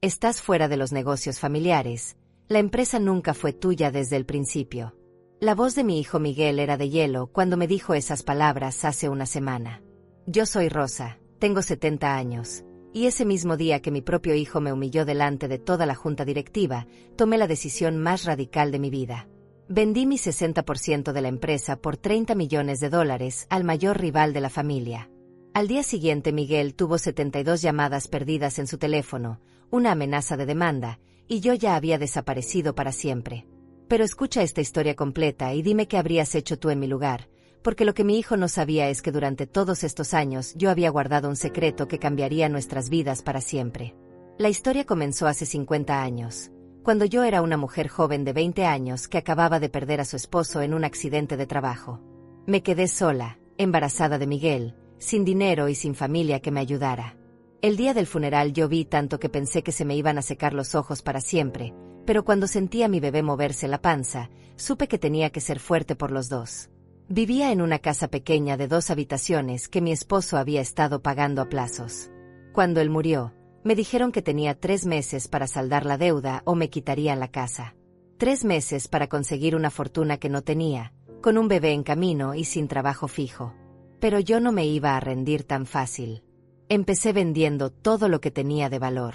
Estás fuera de los negocios familiares. La empresa nunca fue tuya desde el principio. La voz de mi hijo Miguel era de hielo cuando me dijo esas palabras hace una semana. Yo soy Rosa, tengo 70 años, y ese mismo día que mi propio hijo me humilló delante de toda la junta directiva, tomé la decisión más radical de mi vida. Vendí mi 60% de la empresa por $30 millones al mayor rival de la familia. Al día siguiente Miguel tuvo 72 llamadas perdidas en su teléfono, una amenaza de demanda, y yo ya había desaparecido para siempre. Pero escucha esta historia completa y dime qué habrías hecho tú en mi lugar, porque lo que mi hijo no sabía es que durante todos estos años yo había guardado un secreto que cambiaría nuestras vidas para siempre. La historia comenzó hace 50 años, cuando yo era una mujer joven de 20 años que acababa de perder a su esposo en un accidente de trabajo. Me quedé sola, embarazada de Miguel, sin dinero y sin familia que me ayudara. El día del funeral lloví tanto que pensé que se me iban a secar los ojos para siempre, pero cuando sentí a mi bebé moverse la panza, supe que tenía que ser fuerte por los dos. Vivía en una casa pequeña de 2 habitaciones que mi esposo había estado pagando a plazos. Cuando él murió, me dijeron que tenía 3 meses para saldar la deuda o me quitarían la casa. 3 meses para conseguir una fortuna que no tenía, con un bebé en camino y sin trabajo fijo. Pero yo no me iba a rendir tan fácil. Empecé vendiendo todo lo que tenía de valor.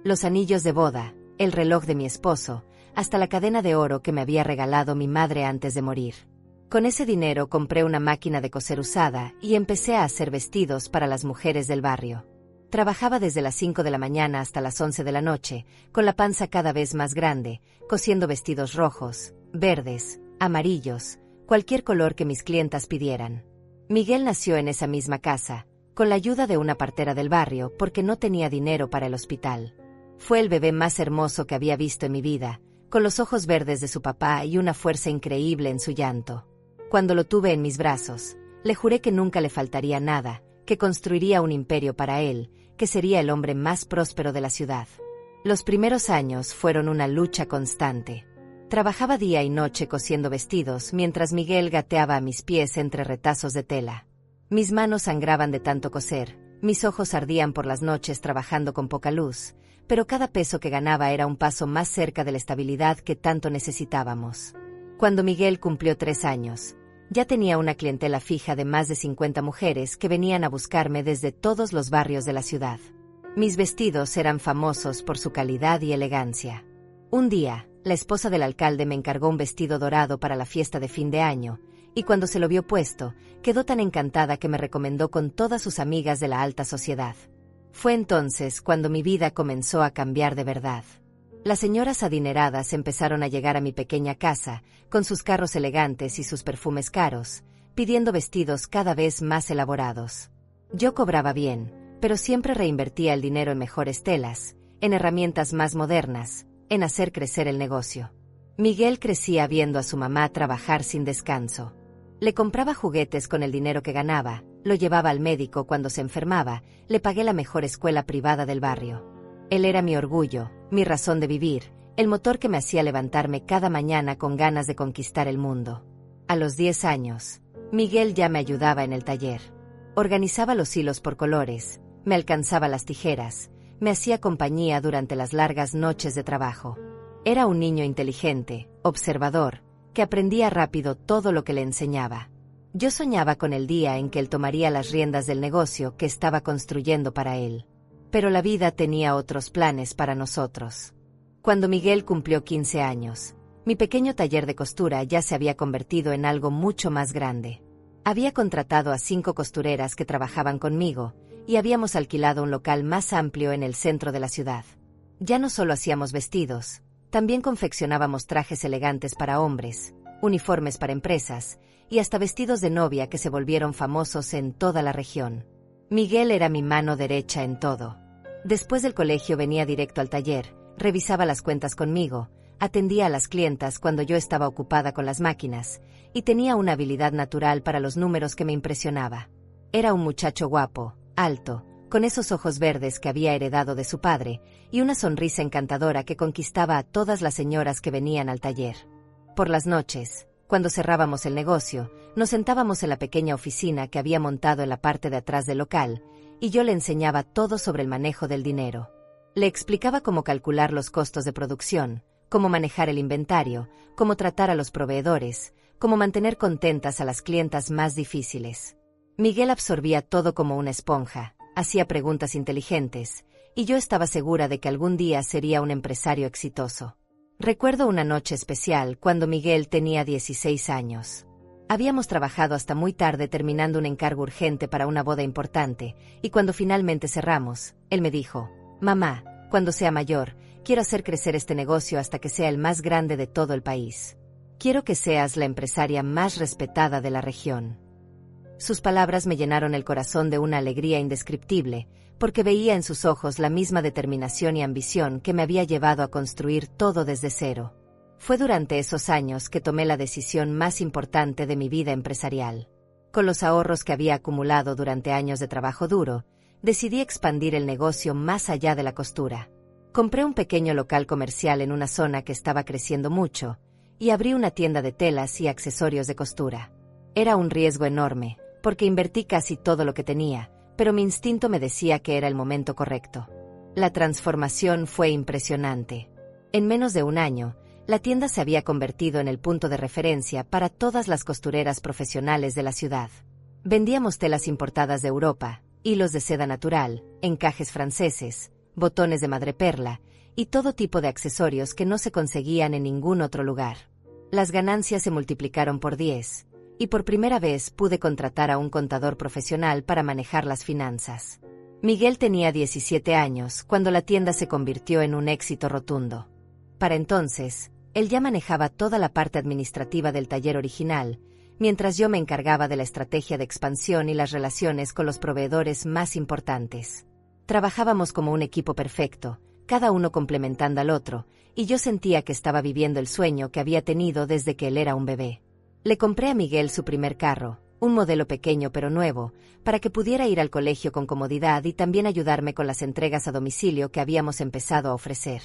Los anillos de boda, el reloj de mi esposo, hasta la cadena de oro que me había regalado mi madre antes de morir. Con ese dinero compré una máquina de coser usada y empecé a hacer vestidos para las mujeres del barrio. Trabajaba desde las 5 de la mañana hasta las 11 de la noche, con la panza cada vez más grande, cosiendo vestidos rojos, verdes, amarillos, cualquier color que mis clientas pidieran. Miguel nació en esa misma casa, con la ayuda de una partera del barrio porque no tenía dinero para el hospital. Fue el bebé más hermoso que había visto en mi vida, con los ojos verdes de su papá y una fuerza increíble en su llanto. Cuando lo tuve en mis brazos, le juré que nunca le faltaría nada, que construiría un imperio para él, que sería el hombre más próspero de la ciudad. Los primeros años fueron una lucha constante. Trabajaba día y noche cosiendo vestidos mientras Miguel gateaba a mis pies entre retazos de tela. Mis manos sangraban de tanto coser, mis ojos ardían por las noches trabajando con poca luz, pero cada peso que ganaba era un paso más cerca de la estabilidad que tanto necesitábamos. Cuando Miguel cumplió 3 años, ya tenía una clientela fija de más de 50 mujeres que venían a buscarme desde todos los barrios de la ciudad. Mis vestidos eran famosos por su calidad y elegancia. Un día, la esposa del alcalde me encargó un vestido dorado para la fiesta de fin de año, y cuando se lo vio puesto, quedó tan encantada que me recomendó con todas sus amigas de la alta sociedad. Fue entonces cuando mi vida comenzó a cambiar de verdad. Las señoras adineradas empezaron a llegar a mi pequeña casa, con sus carros elegantes y sus perfumes caros, pidiendo vestidos cada vez más elaborados. Yo cobraba bien, pero siempre reinvertía el dinero en mejores telas, en herramientas más modernas, en hacer crecer el negocio. Miguel crecía viendo a su mamá trabajar sin descanso. Le compraba juguetes con el dinero que ganaba, lo llevaba al médico cuando se enfermaba, le pagué la mejor escuela privada del barrio. Él era mi orgullo, mi razón de vivir, el motor que me hacía levantarme cada mañana con ganas de conquistar el mundo. A los 10 años, Miguel ya me ayudaba en el taller. Organizaba los hilos por colores, me alcanzaba las tijeras, me hacía compañía durante las largas noches de trabajo. Era un niño inteligente, observador, que aprendía rápido todo lo que le enseñaba. Yo soñaba con el día en que él tomaría las riendas del negocio que estaba construyendo para él. Pero la vida tenía otros planes para nosotros. Cuando Miguel cumplió 15 años, mi pequeño taller de costura ya se había convertido en algo mucho más grande. Había contratado a 5 costureras que trabajaban conmigo, y habíamos alquilado un local más amplio en el centro de la ciudad. Ya no solo hacíamos vestidos, también confeccionábamos trajes elegantes para hombres, uniformes para empresas, y hasta vestidos de novia que se volvieron famosos en toda la región. Miguel era mi mano derecha en todo. Después del colegio venía directo al taller, revisaba las cuentas conmigo, atendía a las clientas cuando yo estaba ocupada con las máquinas, y tenía una habilidad natural para los números que me impresionaba. Era un muchacho guapo, alto, con esos ojos verdes que había heredado de su padre, y una sonrisa encantadora que conquistaba a todas las señoras que venían al taller. Por las noches, cuando cerrábamos el negocio, nos sentábamos en la pequeña oficina que había montado en la parte de atrás del local, y yo le enseñaba todo sobre el manejo del dinero. Le explicaba cómo calcular los costos de producción, cómo manejar el inventario, cómo tratar a los proveedores, cómo mantener contentas a las clientas más difíciles. Miguel absorbía todo como una esponja, hacía preguntas inteligentes, y yo estaba segura de que algún día sería un empresario exitoso. Recuerdo una noche especial cuando Miguel tenía 16 años. Habíamos trabajado hasta muy tarde terminando un encargo urgente para una boda importante, y cuando finalmente cerramos, él me dijo: «Mamá, cuando sea mayor, quiero hacer crecer este negocio hasta que sea el más grande de todo el país. Quiero que seas la empresaria más respetada de la región». Sus palabras me llenaron el corazón de una alegría indescriptible, porque veía en sus ojos la misma determinación y ambición que me había llevado a construir todo desde cero. Fue durante esos años que tomé la decisión más importante de mi vida empresarial. Con los ahorros que había acumulado durante años de trabajo duro, decidí expandir el negocio más allá de la costura. Compré un pequeño local comercial en una zona que estaba creciendo mucho, y abrí una tienda de telas y accesorios de costura. Era un riesgo enorme, porque invertí casi todo lo que tenía, pero mi instinto me decía que era el momento correcto. La transformación fue impresionante. En menos de un año, la tienda se había convertido en el punto de referencia para todas las costureras profesionales de la ciudad. Vendíamos telas importadas de Europa, hilos de seda natural, encajes franceses, botones de madreperla y todo tipo de accesorios que no se conseguían en ningún otro lugar. Las ganancias se multiplicaron por 10, y por primera vez pude contratar a un contador profesional para manejar las finanzas. Miguel tenía 17 años cuando la tienda se convirtió en un éxito rotundo. Para entonces, él ya manejaba toda la parte administrativa del taller original, mientras yo me encargaba de la estrategia de expansión y las relaciones con los proveedores más importantes. Trabajábamos como un equipo perfecto, cada uno complementando al otro, y yo sentía que estaba viviendo el sueño que había tenido desde que él era un bebé. Le compré a Miguel su primer carro, un modelo pequeño pero nuevo, para que pudiera ir al colegio con comodidad y también ayudarme con las entregas a domicilio que habíamos empezado a ofrecer.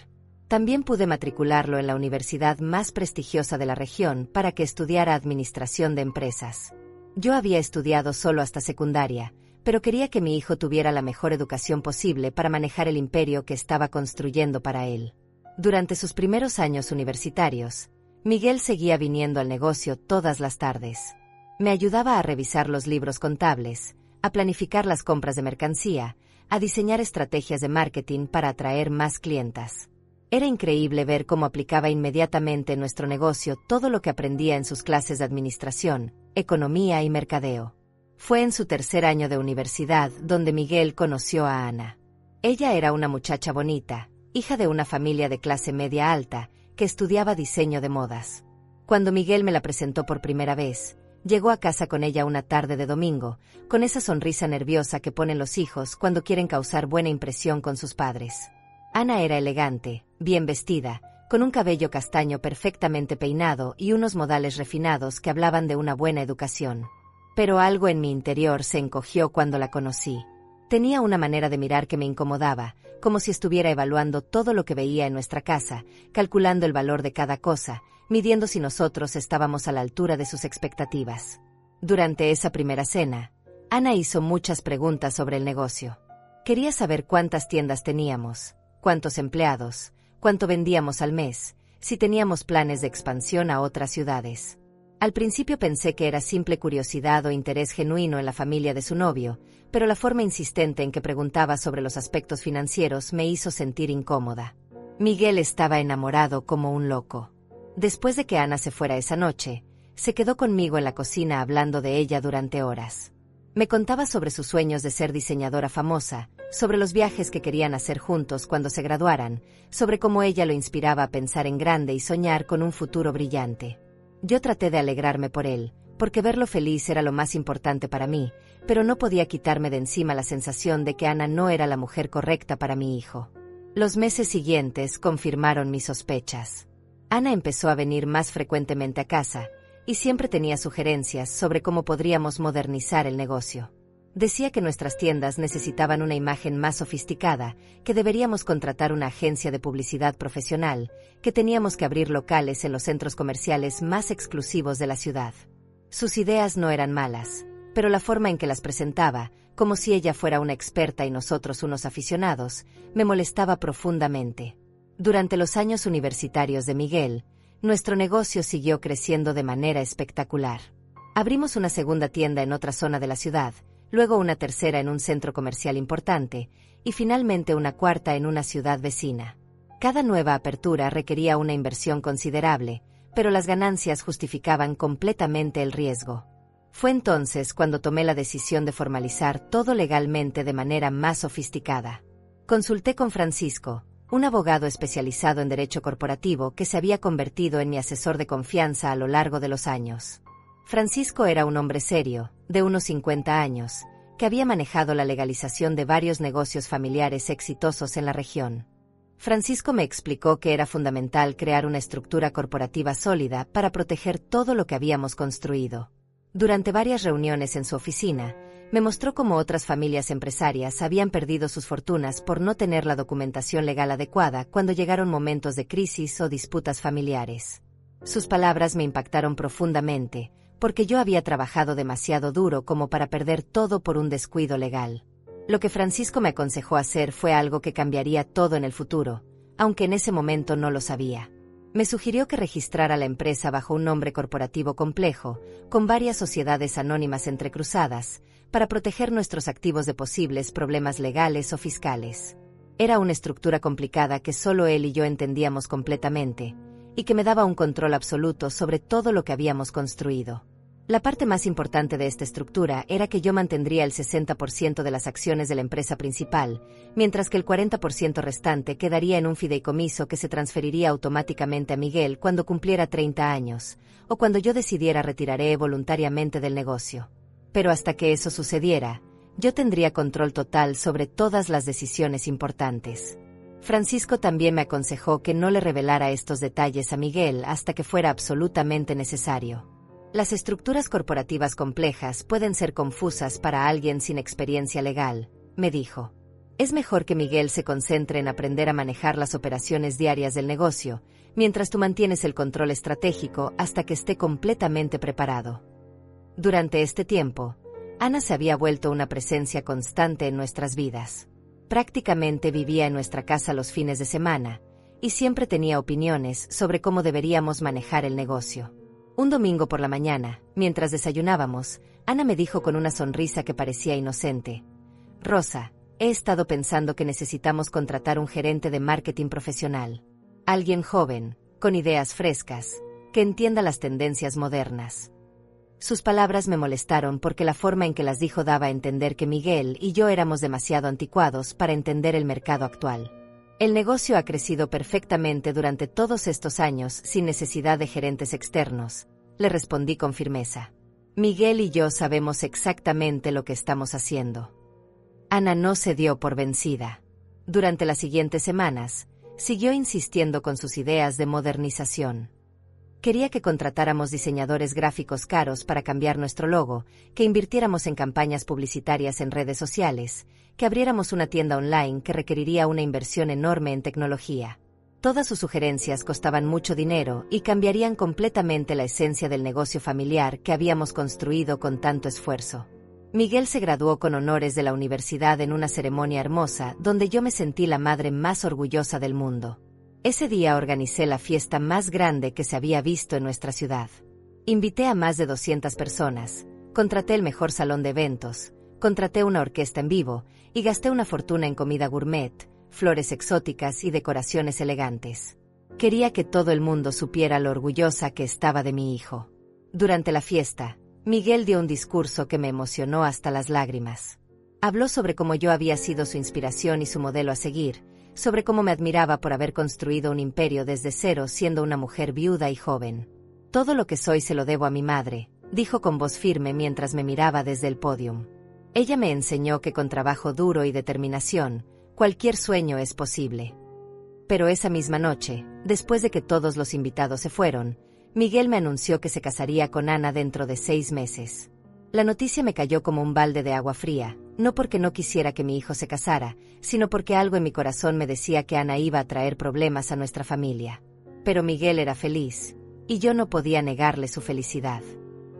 También pude matricularlo en la universidad más prestigiosa de la región para que estudiara administración de empresas. Yo había estudiado solo hasta secundaria, pero quería que mi hijo tuviera la mejor educación posible para manejar el imperio que estaba construyendo para él. Durante sus primeros años universitarios, Miguel seguía viniendo al negocio todas las tardes. Me ayudaba a revisar los libros contables, a planificar las compras de mercancía, a diseñar estrategias de marketing para atraer más clientas. Era increíble ver cómo aplicaba inmediatamente en nuestro negocio todo lo que aprendía en sus clases de administración, economía y mercadeo. Fue en su tercer año de universidad donde Miguel conoció a Ana. Ella era una muchacha bonita, hija de una familia de clase media alta, que estudiaba diseño de modas. Cuando Miguel me la presentó por primera vez, llegó a casa con ella una tarde de domingo, con esa sonrisa nerviosa que ponen los hijos cuando quieren causar buena impresión con sus padres. Ana era elegante, bien vestida, con un cabello castaño perfectamente peinado y unos modales refinados que hablaban de una buena educación. Pero algo en mi interior se encogió cuando la conocí. Tenía una manera de mirar que me incomodaba, como si estuviera evaluando todo lo que veía en nuestra casa, calculando el valor de cada cosa, midiendo si nosotros estábamos a la altura de sus expectativas. Durante esa primera cena, Ana hizo muchas preguntas sobre el negocio. Quería saber cuántas tiendas teníamos, cuántos empleados, cuánto vendíamos al mes, si teníamos planes de expansión a otras ciudades. Al principio pensé que era simple curiosidad o interés genuino en la familia de su novio, pero la forma insistente en que preguntaba sobre los aspectos financieros me hizo sentir incómoda. Miguel estaba enamorado como un loco. Después de que Ana se fuera esa noche, se quedó conmigo en la cocina hablando de ella durante horas. Me contaba sobre sus sueños de ser diseñadora famosa, sobre los viajes que querían hacer juntos cuando se graduaran, sobre cómo ella lo inspiraba a pensar en grande y soñar con un futuro brillante. Yo traté de alegrarme por él, porque verlo feliz era lo más importante para mí, pero no podía quitarme de encima la sensación de que Ana no era la mujer correcta para mi hijo. Los meses siguientes confirmaron mis sospechas. Ana empezó a venir más frecuentemente a casa, y siempre tenía sugerencias sobre cómo podríamos modernizar el negocio. Decía que nuestras tiendas necesitaban una imagen más sofisticada, que deberíamos contratar una agencia de publicidad profesional, que teníamos que abrir locales en los centros comerciales más exclusivos de la ciudad. Sus ideas no eran malas, pero la forma en que las presentaba, como si ella fuera una experta y nosotros unos aficionados, me molestaba profundamente. Durante los años universitarios de Miguel, nuestro negocio siguió creciendo de manera espectacular. Abrimos una segunda tienda en otra zona de la ciudad, luego una tercera en un centro comercial importante, y finalmente una cuarta en una ciudad vecina. Cada nueva apertura requería una inversión considerable, pero las ganancias justificaban completamente el riesgo. Fue entonces cuando tomé la decisión de formalizar todo legalmente de manera más sofisticada. Consulté con Francisco, un abogado especializado en derecho corporativo que se había convertido en mi asesor de confianza a lo largo de los años. Francisco era un hombre serio, de unos 50 años, que había manejado la legalización de varios negocios familiares exitosos en la región. Francisco me explicó que era fundamental crear una estructura corporativa sólida para proteger todo lo que habíamos construido. Durante varias reuniones en su oficina, me mostró cómo otras familias empresarias habían perdido sus fortunas por no tener la documentación legal adecuada cuando llegaron momentos de crisis o disputas familiares. Sus palabras me impactaron profundamente, porque yo había trabajado demasiado duro como para perder todo por un descuido legal. Lo que Francisco me aconsejó hacer fue algo que cambiaría todo en el futuro, aunque en ese momento no lo sabía. Me sugirió que registrara la empresa bajo un nombre corporativo complejo, con varias sociedades anónimas entrecruzadas, para proteger nuestros activos de posibles problemas legales o fiscales. Era una estructura complicada que solo él y yo entendíamos completamente, y que me daba un control absoluto sobre todo lo que habíamos construido. La parte más importante de esta estructura era que yo mantendría el 60% de las acciones de la empresa principal, mientras que el 40% restante quedaría en un fideicomiso que se transferiría automáticamente a Miguel cuando cumpliera 30 años, o cuando yo decidiera retirarme voluntariamente del negocio. Pero hasta que eso sucediera, yo tendría control total sobre todas las decisiones importantes. Francisco también me aconsejó que no le revelara estos detalles a Miguel hasta que fuera absolutamente necesario. Las estructuras corporativas complejas pueden ser confusas para alguien sin experiencia legal, me dijo. Es mejor que Miguel se concentre en aprender a manejar las operaciones diarias del negocio, mientras tú mantienes el control estratégico hasta que esté completamente preparado. Durante este tiempo, Ana se había vuelto una presencia constante en nuestras vidas. Prácticamente vivía en nuestra casa los fines de semana, y siempre tenía opiniones sobre cómo deberíamos manejar el negocio. Un domingo por la mañana, mientras desayunábamos, Ana me dijo con una sonrisa que parecía inocente: Rosa, he estado pensando que necesitamos contratar un gerente de marketing profesional. Alguien joven, con ideas frescas, que entienda las tendencias modernas. Sus palabras me molestaron porque la forma en que las dijo daba a entender que Miguel y yo éramos demasiado anticuados para entender el mercado actual. El negocio ha crecido perfectamente durante todos estos años sin necesidad de gerentes externos, le respondí con firmeza. Miguel y yo sabemos exactamente lo que estamos haciendo. Ana no se dio por vencida. Durante las siguientes semanas, siguió insistiendo con sus ideas de modernización. Quería que contratáramos diseñadores gráficos caros para cambiar nuestro logo, que invirtiéramos en campañas publicitarias en redes sociales, que abriéramos una tienda online que requeriría una inversión enorme en tecnología. Todas sus sugerencias costaban mucho dinero y cambiarían completamente la esencia del negocio familiar que habíamos construido con tanto esfuerzo. Miguel se graduó con honores de la universidad en una ceremonia hermosa donde yo me sentí la madre más orgullosa del mundo. Ese día organicé la fiesta más grande que se había visto en nuestra ciudad. Invité a más de 200 personas, contraté el mejor salón de eventos, contraté una orquesta en vivo y gasté una fortuna en comida gourmet, flores exóticas y decoraciones elegantes. Quería que todo el mundo supiera lo orgullosa que estaba de mi hijo. Durante la fiesta, Miguel dio un discurso que me emocionó hasta las lágrimas. Habló sobre cómo yo había sido su inspiración y su modelo a seguir, sobre cómo me admiraba por haber construido un imperio desde cero siendo una mujer viuda y joven. Todo lo que soy se lo debo a mi madre, dijo con voz firme mientras me miraba desde el podium. Ella me enseñó que con trabajo duro y determinación, cualquier sueño es posible. Pero esa misma noche, después de que todos los invitados se fueron, Miguel me anunció que se casaría con Ana dentro de 6 meses. La noticia me cayó como un balde de agua fría, no porque no quisiera que mi hijo se casara, sino porque algo en mi corazón me decía que Ana iba a traer problemas a nuestra familia. Pero Miguel era feliz, y yo no podía negarle su felicidad.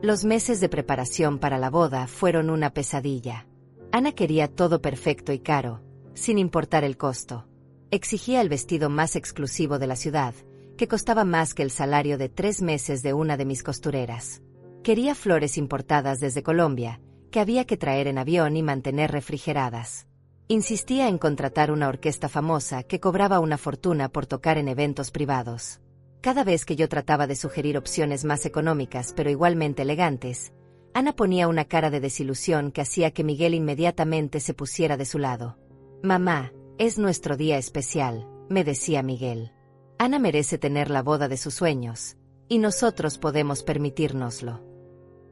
Los meses de preparación para la boda fueron una pesadilla. Ana quería todo perfecto y caro, sin importar el costo. Exigía el vestido más exclusivo de la ciudad, que costaba más que el salario de 3 meses de una de mis costureras. Quería flores importadas desde Colombia, que había que traer en avión y mantener refrigeradas. Insistía en contratar una orquesta famosa que cobraba una fortuna por tocar en eventos privados. Cada vez que yo trataba de sugerir opciones más económicas pero igualmente elegantes, Ana ponía una cara de desilusión que hacía que Miguel inmediatamente se pusiera de su lado. «Mamá, es nuestro día especial», me decía Miguel. «Ana merece tener la boda de sus sueños, y nosotros podemos permitírnoslo».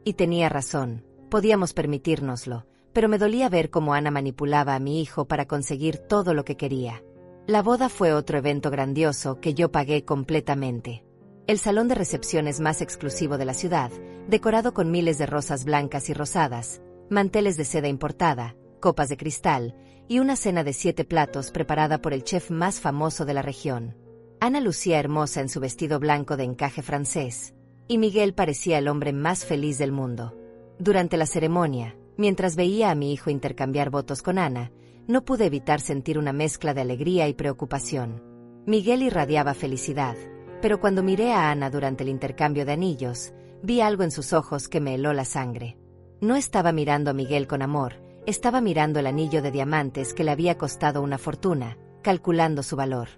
Y tenía razón, podíamos permitírnoslo, pero me dolía ver cómo Ana manipulaba a mi hijo para conseguir todo lo que quería. La boda fue otro evento grandioso que yo pagué completamente. El salón de recepciones más exclusivo de la ciudad, decorado con miles de rosas blancas y rosadas, manteles de seda importada, copas de cristal, y una cena de 7 platos preparada por el chef más famoso de la región. Ana lucía hermosa en su vestido blanco de encaje francés, y Miguel parecía el hombre más feliz del mundo. Durante la ceremonia, mientras veía a mi hijo intercambiar votos con Ana, no pude evitar sentir una mezcla de alegría y preocupación. Miguel irradiaba felicidad, pero cuando miré a Ana durante el intercambio de anillos, vi algo en sus ojos que me heló la sangre. No estaba mirando a Miguel con amor, estaba mirando el anillo de diamantes que le había costado una fortuna, calculando su valor.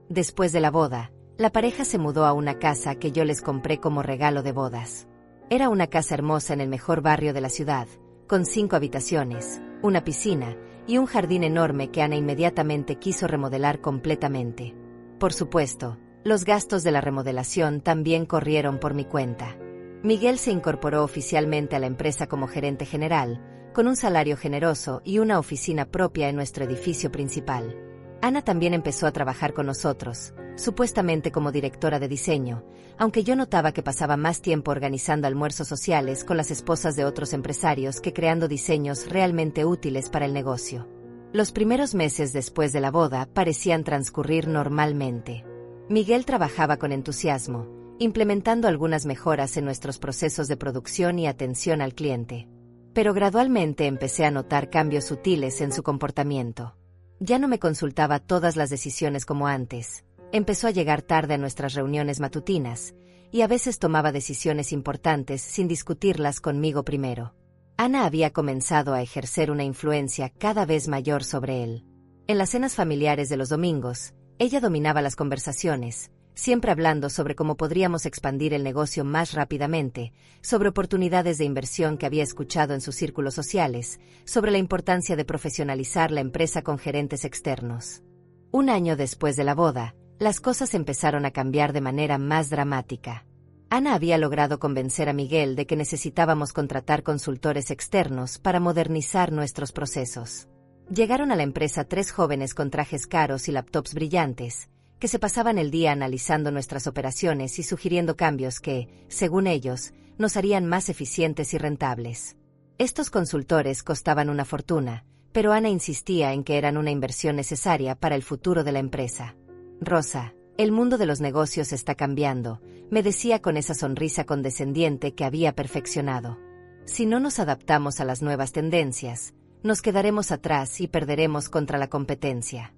Después de la boda, la pareja se mudó a una casa que yo les compré como regalo de bodas. Era una casa hermosa en el mejor barrio de la ciudad, con 5 habitaciones, una piscina y un jardín enorme que Ana inmediatamente quiso remodelar completamente. Por supuesto, los gastos de la remodelación también corrieron por mi cuenta. Miguel se incorporó oficialmente a la empresa como gerente general, con un salario generoso y una oficina propia en nuestro edificio principal. Ana también empezó a trabajar con nosotros, supuestamente como directora de diseño, aunque yo notaba que pasaba más tiempo organizando almuerzos sociales con las esposas de otros empresarios que creando diseños realmente útiles para el negocio. Los primeros meses después de la boda parecían transcurrir normalmente. Miguel trabajaba con entusiasmo, implementando algunas mejoras en nuestros procesos de producción y atención al cliente. Pero gradualmente empecé a notar cambios sutiles en su comportamiento. Ya no me consultaba todas las decisiones como antes. Empezó a llegar tarde a nuestras reuniones matutinas, y a veces tomaba decisiones importantes sin discutirlas conmigo primero. Ana había comenzado a ejercer una influencia cada vez mayor sobre él. En las cenas familiares de los domingos, ella dominaba las conversaciones, siempre hablando sobre cómo podríamos expandir el negocio más rápidamente, sobre oportunidades de inversión que había escuchado en sus círculos sociales, sobre la importancia de profesionalizar la empresa con gerentes externos. Un año después de la boda, las cosas empezaron a cambiar de manera más dramática. Ana había logrado convencer a Miguel de que necesitábamos contratar consultores externos para modernizar nuestros procesos. Llegaron a la empresa 3 jóvenes con trajes caros y laptops brillantes, que se pasaban el día analizando nuestras operaciones y sugiriendo cambios que, según ellos, nos harían más eficientes y rentables. Estos consultores costaban una fortuna, pero Ana insistía en que eran una inversión necesaria para el futuro de la empresa. «Rosa, el mundo de los negocios está cambiando», me decía con esa sonrisa condescendiente que había perfeccionado. «Si no nos adaptamos a las nuevas tendencias, nos quedaremos atrás y perderemos contra la competencia».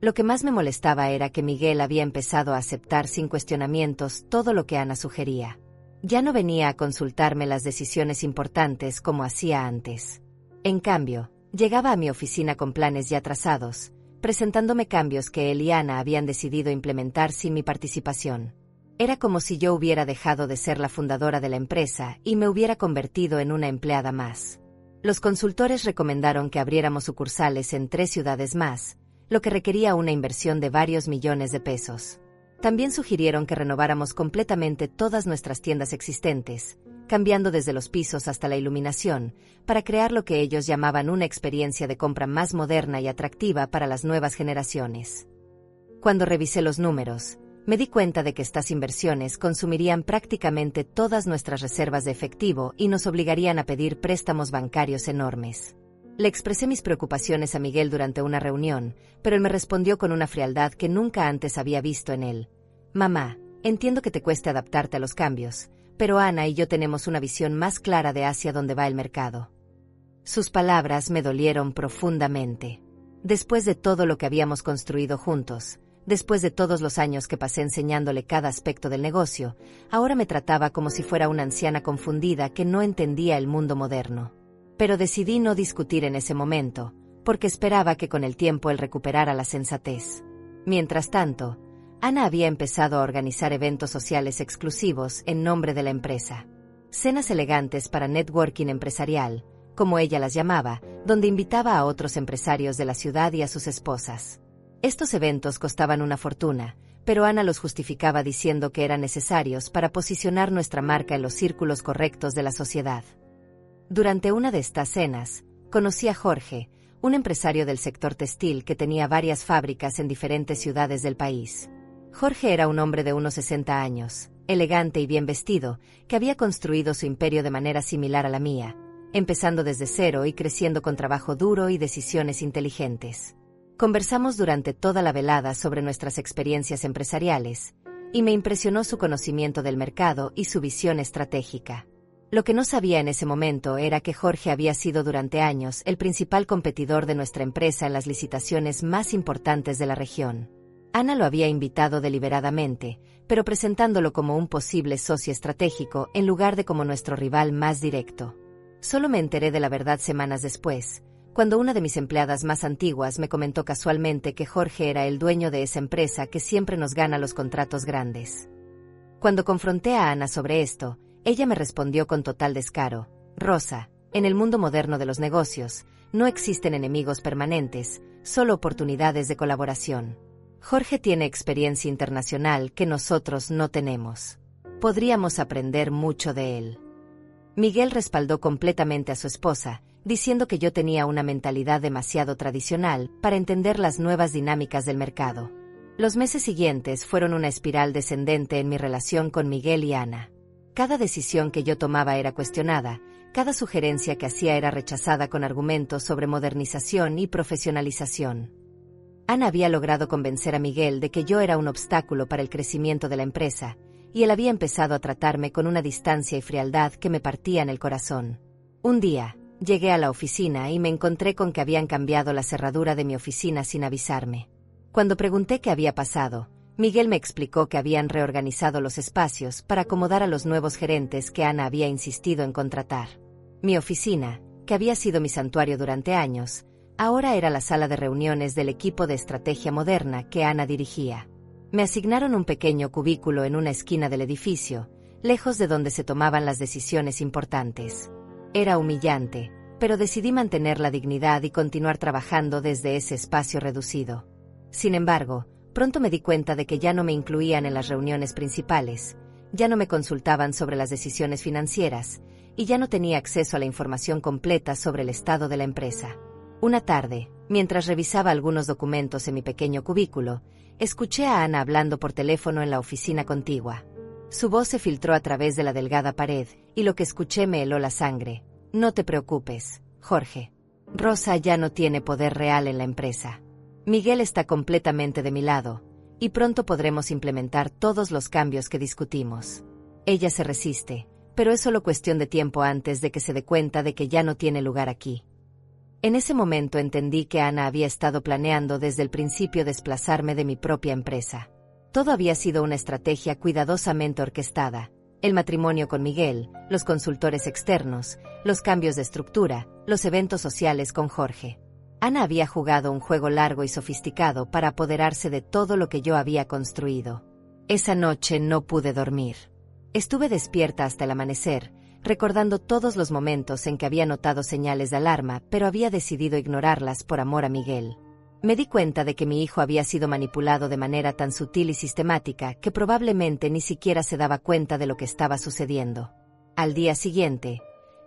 Lo que más me molestaba era que Miguel había empezado a aceptar sin cuestionamientos todo lo que Ana sugería. Ya no venía a consultarme las decisiones importantes como hacía antes. En cambio, llegaba a mi oficina con planes ya trazados, presentándome cambios que él y Ana habían decidido implementar sin mi participación. Era como si yo hubiera dejado de ser la fundadora de la empresa y me hubiera convertido en una empleada más. Los consultores recomendaron que abriéramos sucursales en 3 ciudades más, lo que requería una inversión de varios millones de pesos. También sugirieron que renováramos completamente todas nuestras tiendas existentes, cambiando desde los pisos hasta la iluminación, para crear lo que ellos llamaban una experiencia de compra más moderna y atractiva para las nuevas generaciones. Cuando revisé los números, me di cuenta de que estas inversiones consumirían prácticamente todas nuestras reservas de efectivo y nos obligarían a pedir préstamos bancarios enormes. Le expresé mis preocupaciones a Miguel durante una reunión, pero él me respondió con una frialdad que nunca antes había visto en él. «Mamá, entiendo que te cueste adaptarte a los cambios, pero Ana y yo tenemos una visión más clara de hacia dónde va el mercado. Sus palabras me dolieron profundamente. Después de todo lo que habíamos construido juntos, después de todos los años que pasé enseñándole cada aspecto del negocio, ahora me trataba como si fuera una anciana confundida que no entendía el mundo moderno. Pero decidí no discutir en ese momento, porque esperaba que con el tiempo él recuperara la sensatez. Mientras tanto, Ana había empezado a organizar eventos sociales exclusivos en nombre de la empresa. Cenas elegantes para networking empresarial, como ella las llamaba, donde invitaba a otros empresarios de la ciudad y a sus esposas. Estos eventos costaban una fortuna, pero Ana los justificaba diciendo que eran necesarios para posicionar nuestra marca en los círculos correctos de la sociedad. Durante una de estas cenas, conocí a Jorge, un empresario del sector textil que tenía varias fábricas en diferentes ciudades del país. Jorge era un hombre de unos 60 años, elegante y bien vestido, que había construido su imperio de manera similar a la mía, empezando desde cero y creciendo con trabajo duro y decisiones inteligentes. Conversamos durante toda la velada sobre nuestras experiencias empresariales, y me impresionó su conocimiento del mercado y su visión estratégica. Lo que no sabía en ese momento era que Jorge había sido durante años el principal competidor de nuestra empresa en las licitaciones más importantes de la región. Ana lo había invitado deliberadamente, pero presentándolo como un posible socio estratégico en lugar de como nuestro rival más directo. Solo me enteré de la verdad semanas después, cuando una de mis empleadas más antiguas me comentó casualmente que Jorge era el dueño de esa empresa que siempre nos gana los contratos grandes. Cuando confronté a Ana sobre esto, ella me respondió con total descaro: Rosa, en el mundo moderno de los negocios, no existen enemigos permanentes, solo oportunidades de colaboración. Jorge tiene experiencia internacional que nosotros no tenemos. Podríamos aprender mucho de él. Miguel respaldó completamente a su esposa, diciendo que yo tenía una mentalidad demasiado tradicional para entender las nuevas dinámicas del mercado. Los meses siguientes fueron una espiral descendente en mi relación con Miguel y Ana. Cada decisión que yo tomaba era cuestionada, cada sugerencia que hacía era rechazada con argumentos sobre modernización y profesionalización. Ana había logrado convencer a Miguel de que yo era un obstáculo para el crecimiento de la empresa, y él había empezado a tratarme con una distancia y frialdad que me partían el corazón. Un día, llegué a la oficina y me encontré con que habían cambiado la cerradura de mi oficina sin avisarme. Cuando pregunté qué había pasado, Miguel me explicó que habían reorganizado los espacios para acomodar a los nuevos gerentes que Ana había insistido en contratar. Mi oficina, que había sido mi santuario durante años, ahora era la sala de reuniones del equipo de estrategia moderna que Ana dirigía. Me asignaron un pequeño cubículo en una esquina del edificio, lejos de donde se tomaban las decisiones importantes. Era humillante, pero decidí mantener la dignidad y continuar trabajando desde ese espacio reducido. Sin embargo, pronto me di cuenta de que ya no me incluían en las reuniones principales, ya no me consultaban sobre las decisiones financieras, y ya no tenía acceso a la información completa sobre el estado de la empresa. Una tarde, mientras revisaba algunos documentos en mi pequeño cubículo, escuché a Ana hablando por teléfono en la oficina contigua. Su voz se filtró a través de la delgada pared, y lo que escuché me heló la sangre. No te preocupes, Jorge. Rosa ya no tiene poder real en la empresa. Miguel está completamente de mi lado, y pronto podremos implementar todos los cambios que discutimos. Ella se resiste, pero es solo cuestión de tiempo antes de que se dé cuenta de que ya no tiene lugar aquí. En ese momento entendí que Ana había estado planeando desde el principio desplazarme de mi propia empresa. Todo había sido una estrategia cuidadosamente orquestada: el matrimonio con Miguel, los consultores externos, los cambios de estructura, los eventos sociales con Jorge. Ana había jugado un juego largo y sofisticado para apoderarse de todo lo que yo había construido. Esa noche no pude dormir. Estuve despierta hasta el amanecer, recordando todos los momentos en que había notado señales de alarma, pero había decidido ignorarlas por amor a Miguel. Me di cuenta de que mi hijo había sido manipulado de manera tan sutil y sistemática que probablemente ni siquiera se daba cuenta de lo que estaba sucediendo. Al día siguiente,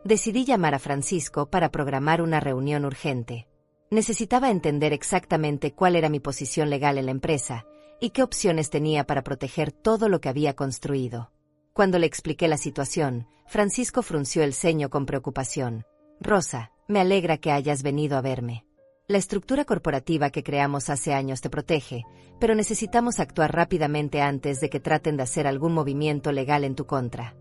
decidí llamar a Francisco para programar una reunión urgente. Necesitaba entender exactamente cuál era mi posición legal en la empresa y qué opciones tenía para proteger todo lo que había construido. Cuando le expliqué la situación, Francisco frunció el ceño con preocupación. Rosa, me alegra que hayas venido a verme. La estructura corporativa que creamos hace años te protege, pero necesitamos actuar rápidamente antes de que traten de hacer algún movimiento legal en tu contra.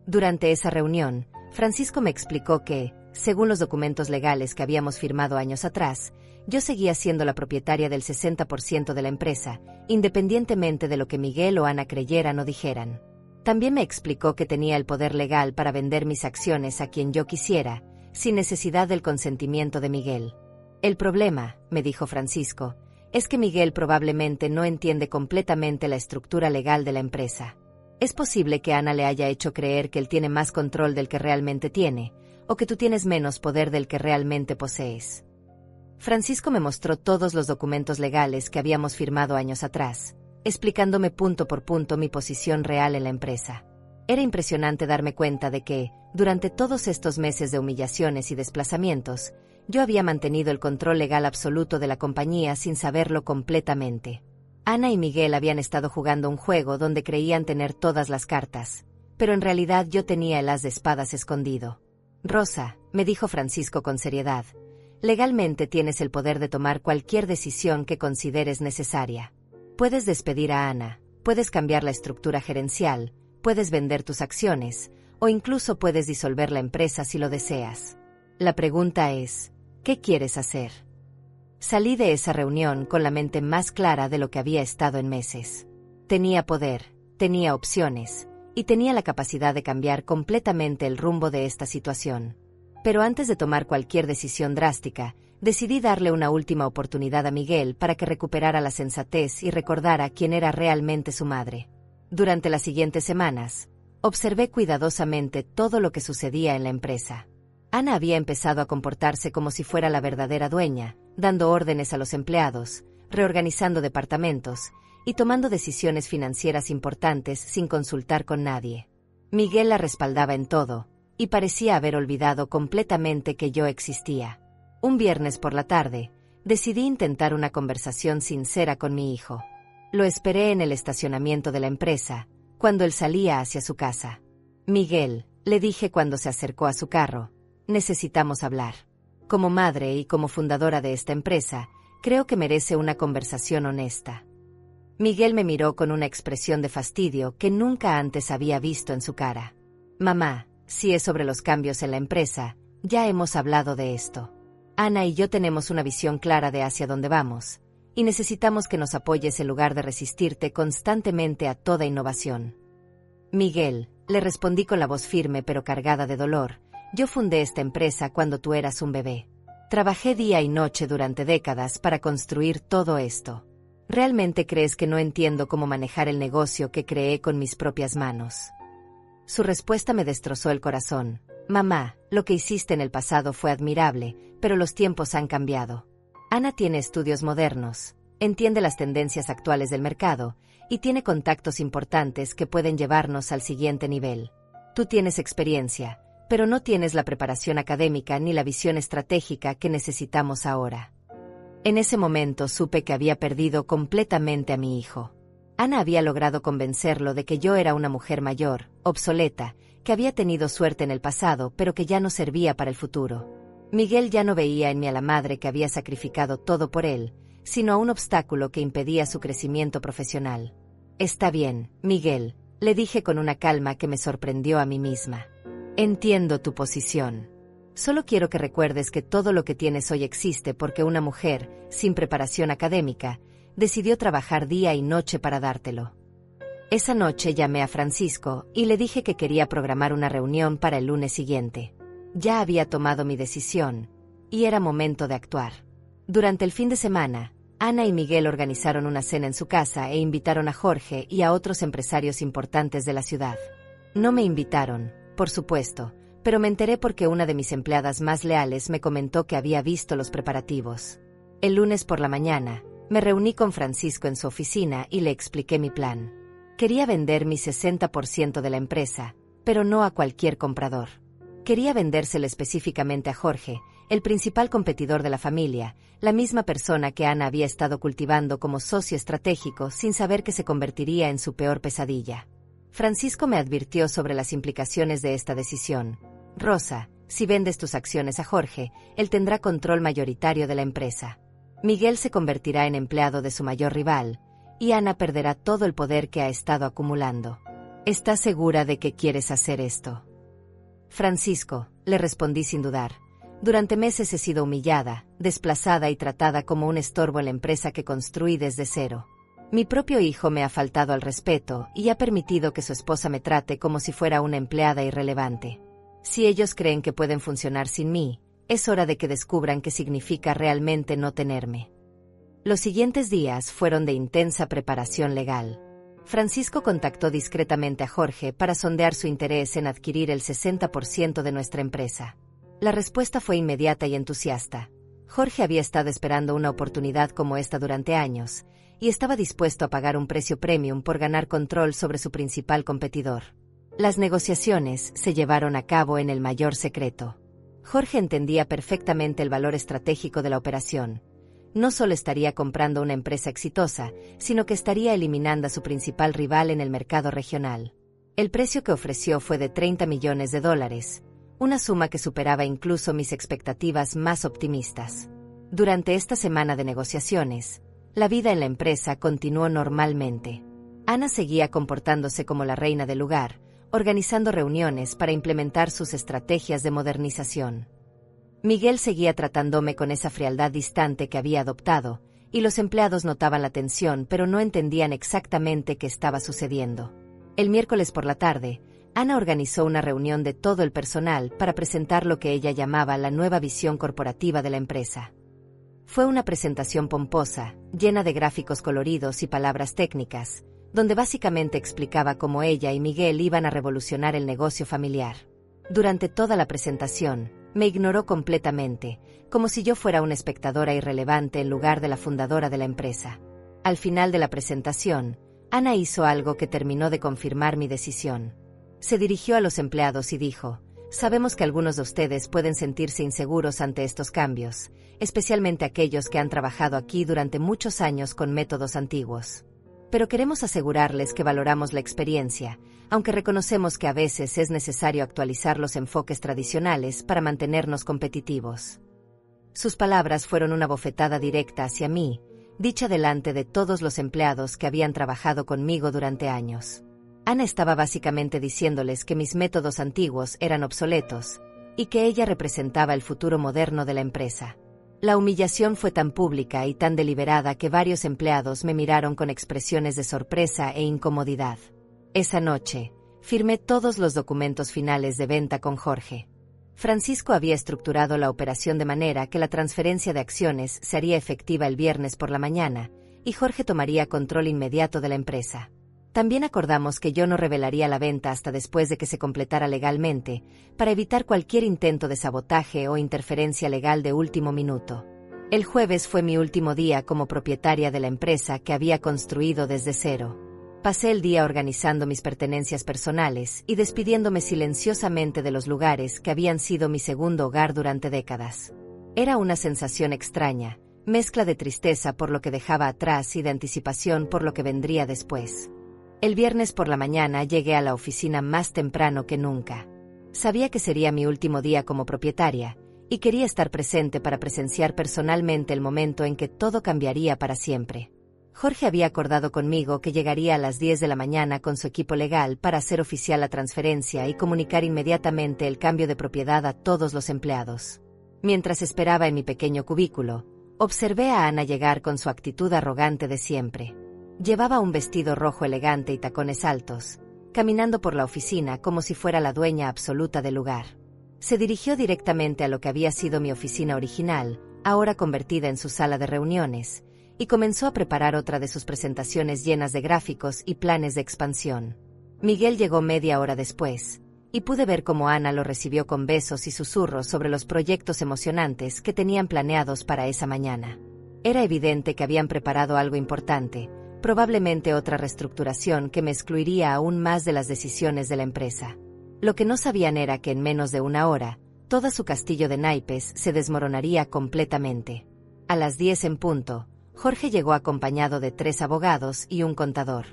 Durante esa reunión, Francisco me explicó que, según los documentos legales que habíamos firmado años atrás, yo seguía siendo la propietaria del 60% de la empresa, independientemente de lo que Miguel o Ana creyeran o dijeran. También me explicó que tenía el poder legal para vender mis acciones a quien yo quisiera, sin necesidad del consentimiento de Miguel. El problema, me dijo Francisco, es que Miguel probablemente no entiende completamente la estructura legal de la empresa. Es posible que Ana le haya hecho creer que él tiene más control del que realmente tiene, o que tú tienes menos poder del que realmente posees. Francisco me mostró todos los documentos legales que habíamos firmado años atrás, explicándome punto por punto mi posición real en la empresa. Era impresionante darme cuenta de que, durante todos estos meses de humillaciones y desplazamientos, yo había mantenido el control legal absoluto de la compañía sin saberlo completamente. Ana y Miguel habían estado jugando un juego donde creían tener todas las cartas, pero en realidad yo tenía el as de espadas escondido. Rosa, me dijo Francisco con seriedad, legalmente tienes el poder de tomar cualquier decisión que consideres necesaria. Puedes despedir a Ana, puedes cambiar la estructura gerencial, puedes vender tus acciones, o incluso puedes disolver la empresa si lo deseas. La pregunta es, ¿qué quieres hacer? Salí de esa reunión con la mente más clara de lo que había estado en meses. Tenía poder, tenía opciones, y tenía la capacidad de cambiar completamente el rumbo de esta situación. Pero antes de tomar cualquier decisión drástica, decidí darle una última oportunidad a Miguel para que recuperara la sensatez y recordara quién era realmente su madre. Durante las siguientes semanas, observé cuidadosamente todo lo que sucedía en la empresa. Ana había empezado a comportarse como si fuera la verdadera dueña, dando órdenes a los empleados, reorganizando departamentos y tomando decisiones financieras importantes sin consultar con nadie. Miguel la respaldaba en todo, y parecía haber olvidado completamente que yo existía. Un viernes por la tarde, decidí intentar una conversación sincera con mi hijo. Lo esperé en el estacionamiento de la empresa, cuando él salía hacia su casa. Miguel, le dije cuando se acercó a su carro, necesitamos hablar. Como madre y como fundadora de esta empresa, creo que merece una conversación honesta. Miguel me miró con una expresión de fastidio que nunca antes había visto en su cara. Mamá, si es sobre los cambios en la empresa, ya hemos hablado de esto. Ana y yo tenemos una visión clara de hacia dónde vamos, y necesitamos que nos apoyes en lugar de resistirte constantemente a toda innovación. Miguel, le respondí con la voz firme pero cargada de dolor, yo fundé esta empresa cuando tú eras un bebé. Trabajé día y noche durante décadas para construir todo esto. ¿Realmente crees que no entiendo cómo manejar el negocio que creé con mis propias manos? Su respuesta me destrozó el corazón. Mamá, lo que hiciste en el pasado fue admirable, pero los tiempos han cambiado. Ana tiene estudios modernos, entiende las tendencias actuales del mercado, y tiene contactos importantes que pueden llevarnos al siguiente nivel. Tú tienes experiencia, pero no tienes la preparación académica ni la visión estratégica que necesitamos ahora. En ese momento supe que había perdido completamente a mi hijo. Ana había logrado convencerlo de que yo era una mujer mayor, obsoleta, que había tenido suerte en el pasado pero que ya no servía para el futuro. Miguel ya no veía en mí a la madre que había sacrificado todo por él, sino a un obstáculo que impedía su crecimiento profesional. Está bien, Miguel, le dije con una calma que me sorprendió a mí misma. Entiendo tu posición. Solo quiero que recuerdes que todo lo que tienes hoy existe porque una mujer, sin preparación académica, decidió trabajar día y noche para dártelo. Esa noche llamé a Francisco y le dije que quería programar una reunión para el lunes siguiente. Ya había tomado mi decisión, y era momento de actuar. Durante el fin de semana, Ana y Miguel organizaron una cena en su casa e invitaron a Jorge y a otros empresarios importantes de la ciudad. No me invitaron, por supuesto, pero me enteré porque una de mis empleadas más leales me comentó que había visto los preparativos. El lunes por la mañana, me reuní con Francisco en su oficina y le expliqué mi plan. Quería vender mi 60% de la empresa, pero no a cualquier comprador. Quería vendérselo específicamente a Jorge, el principal competidor de la familia, la misma persona que Ana había estado cultivando como socio estratégico sin saber que se convertiría en su peor pesadilla. Francisco me advirtió sobre las implicaciones de esta decisión. Rosa, si vendes tus acciones a Jorge, él tendrá control mayoritario de la empresa. Miguel se convertirá en empleado de su mayor rival, y Ana perderá todo el poder que ha estado acumulando. ¿Estás segura de que quieres hacer esto? Francisco, le respondí sin dudar. Durante meses he sido humillada, desplazada y tratada como un estorbo en la empresa que construí desde cero. Mi propio hijo me ha faltado al respeto y ha permitido que su esposa me trate como si fuera una empleada irrelevante. Si ellos creen que pueden funcionar sin mí, es hora de que descubran qué significa realmente no tenerme. Los siguientes días fueron de intensa preparación legal. Francisco contactó discretamente a Jorge para sondear su interés en adquirir el 60% de nuestra empresa. La respuesta fue inmediata y entusiasta. Jorge había estado esperando una oportunidad como esta durante años, y estaba dispuesto a pagar un precio premium por ganar control sobre su principal competidor. Las negociaciones se llevaron a cabo en el mayor secreto. Jorge entendía perfectamente el valor estratégico de la operación. No solo estaría comprando una empresa exitosa, sino que estaría eliminando a su principal rival en el mercado regional. El precio que ofreció fue de $30 millones, una suma que superaba incluso mis expectativas más optimistas. Durante esta semana de negociaciones, la vida en la empresa continuó normalmente. Ana seguía comportándose como la reina del lugar, organizando reuniones para implementar sus estrategias de modernización. Miguel seguía tratándome con esa frialdad distante que había adoptado, y los empleados notaban la tensión pero no entendían exactamente qué estaba sucediendo. El miércoles por la tarde, Ana organizó una reunión de todo el personal para presentar lo que ella llamaba la nueva visión corporativa de la empresa. Fue una presentación pomposa, llena de gráficos coloridos y palabras técnicas, donde básicamente explicaba cómo ella y Miguel iban a revolucionar el negocio familiar. Durante toda la presentación, me ignoró completamente, como si yo fuera una espectadora irrelevante en lugar de la fundadora de la empresa. Al final de la presentación, Ana hizo algo que terminó de confirmar mi decisión. Se dirigió a los empleados y dijo: «Sabemos que algunos de ustedes pueden sentirse inseguros ante estos cambios, especialmente aquellos que han trabajado aquí durante muchos años con métodos antiguos. Pero queremos asegurarles que valoramos la experiencia, aunque reconocemos que a veces es necesario actualizar los enfoques tradicionales para mantenernos competitivos». Sus palabras fueron una bofetada directa hacia mí, dicha delante de todos los empleados que habían trabajado conmigo durante años. Ana estaba básicamente diciéndoles que mis métodos antiguos eran obsoletos, y que ella representaba el futuro moderno de la empresa. La humillación fue tan pública y tan deliberada que varios empleados me miraron con expresiones de sorpresa e incomodidad. Esa noche, firmé todos los documentos finales de venta con Jorge. Francisco había estructurado la operación de manera que la transferencia de acciones se haría efectiva el viernes por la mañana, y Jorge tomaría control inmediato de la empresa. También acordamos que yo no revelaría la venta hasta después de que se completara legalmente, para evitar cualquier intento de sabotaje o interferencia legal de último minuto. El jueves fue mi último día como propietaria de la empresa que había construido desde cero. Pasé el día organizando mis pertenencias personales y despidiéndome silenciosamente de los lugares que habían sido mi segundo hogar durante décadas. Era una sensación extraña, mezcla de tristeza por lo que dejaba atrás y de anticipación por lo que vendría después. El viernes por la mañana llegué a la oficina más temprano que nunca. Sabía que sería mi último día como propietaria, y quería estar presente para presenciar personalmente el momento en que todo cambiaría para siempre. Jorge había acordado conmigo que llegaría a las 10 de la mañana con su equipo legal para hacer oficial la transferencia y comunicar inmediatamente el cambio de propiedad a todos los empleados. Mientras esperaba en mi pequeño cubículo, observé a Ana llegar con su actitud arrogante de siempre. Llevaba un vestido rojo elegante y tacones altos, caminando por la oficina como si fuera la dueña absoluta del lugar. Se dirigió directamente a lo que había sido mi oficina original, ahora convertida en su sala de reuniones, y comenzó a preparar otra de sus presentaciones llenas de gráficos y planes de expansión. Miguel llegó media hora después, y pude ver cómo Ana lo recibió con besos y susurros sobre los proyectos emocionantes que tenían planeados para esa mañana. Era evidente que habían preparado algo importante, probablemente otra reestructuración que me excluiría aún más de las decisiones de la empresa. Lo que no sabían era que en menos de una hora, todo su castillo de naipes se desmoronaría completamente. A las 10 en punto, Jorge llegó acompañado de 3 abogados y un contador.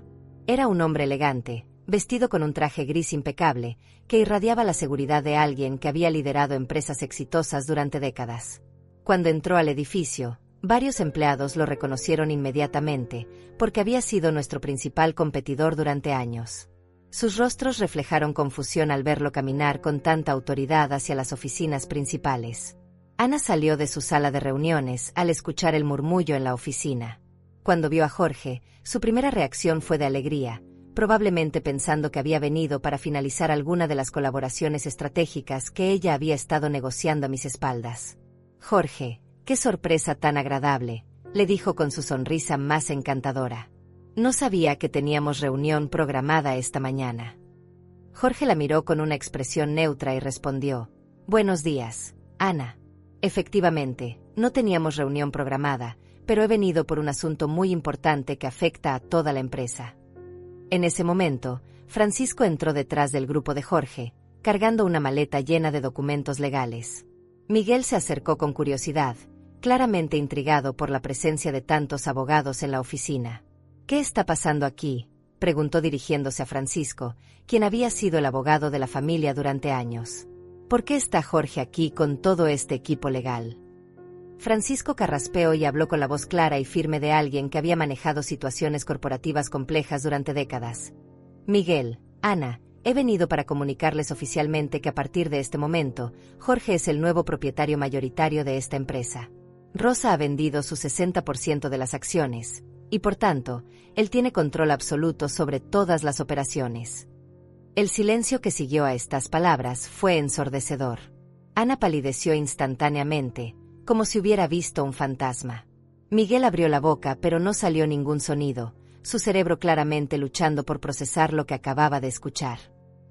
Era un hombre elegante, vestido con un traje gris impecable, que irradiaba la seguridad de alguien que había liderado empresas exitosas durante décadas. Cuando entró al edificio, varios empleados lo reconocieron inmediatamente, porque había sido nuestro principal competidor durante años. Sus rostros reflejaron confusión al verlo caminar con tanta autoridad hacia las oficinas principales. Ana salió de su sala de reuniones al escuchar el murmullo en la oficina. Cuando vio a Jorge, su primera reacción fue de alegría, probablemente pensando que había venido para finalizar alguna de las colaboraciones estratégicas que ella había estado negociando a mis espaldas. «Jorge, qué sorpresa tan agradable», le dijo con su sonrisa más encantadora. «No sabía que teníamos reunión programada esta mañana». Jorge la miró con una expresión neutra y respondió: «Buenos días, Ana. Efectivamente, no teníamos reunión programada, pero he venido por un asunto muy importante que afecta a toda la empresa». En ese momento, Francisco entró detrás del grupo de Jorge, cargando una maleta llena de documentos legales. Miguel se acercó con curiosidad, claramente intrigado por la presencia de tantos abogados en la oficina. «¿Qué está pasando aquí?», preguntó dirigiéndose a Francisco, quien había sido el abogado de la familia durante años. «¿Por qué está Jorge aquí con todo este equipo legal?». Francisco carraspeó y habló con la voz clara y firme de alguien que había manejado situaciones corporativas complejas durante décadas. «Miguel, Ana, he venido para comunicarles oficialmente que a partir de este momento, Jorge es el nuevo propietario mayoritario de esta empresa. Rosa ha vendido su 60% de las acciones, y por tanto, él tiene control absoluto sobre todas las operaciones». El silencio que siguió a estas palabras fue ensordecedor. Ana palideció instantáneamente, como si hubiera visto un fantasma. Miguel abrió la boca, pero no salió ningún sonido, su cerebro claramente luchando por procesar lo que acababa de escuchar.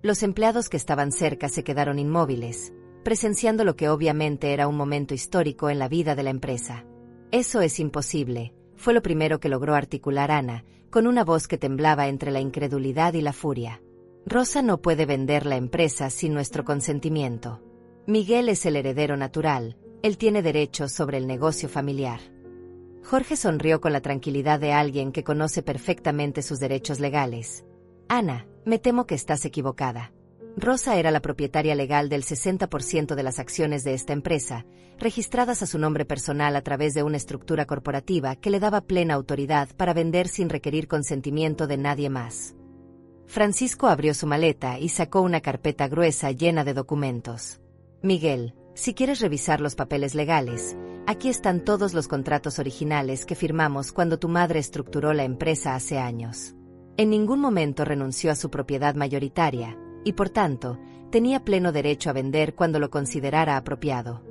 Los empleados que estaban cerca se quedaron inmóviles, presenciando lo que obviamente era un momento histórico en la vida de la empresa. «Eso es imposible», fue lo primero que logró articular Ana, con una voz que temblaba entre la incredulidad y la furia. «Rosa no puede vender la empresa sin nuestro consentimiento. Miguel es el heredero natural, él tiene derechos sobre el negocio familiar». Jorge sonrió con la tranquilidad de alguien que conoce perfectamente sus derechos legales. «Ana, me temo que estás equivocada. Rosa era la propietaria legal del 60% de las acciones de esta empresa, registradas a su nombre personal a través de una estructura corporativa que le daba plena autoridad para vender sin requerir consentimiento de nadie más». Francisco abrió su maleta y sacó una carpeta gruesa llena de documentos. «Miguel, si quieres revisar los papeles legales, aquí están todos los contratos originales que firmamos cuando tu madre estructuró la empresa hace años. En ningún momento renunció a su propiedad mayoritaria, y por tanto, tenía pleno derecho a vender cuando lo considerara apropiado».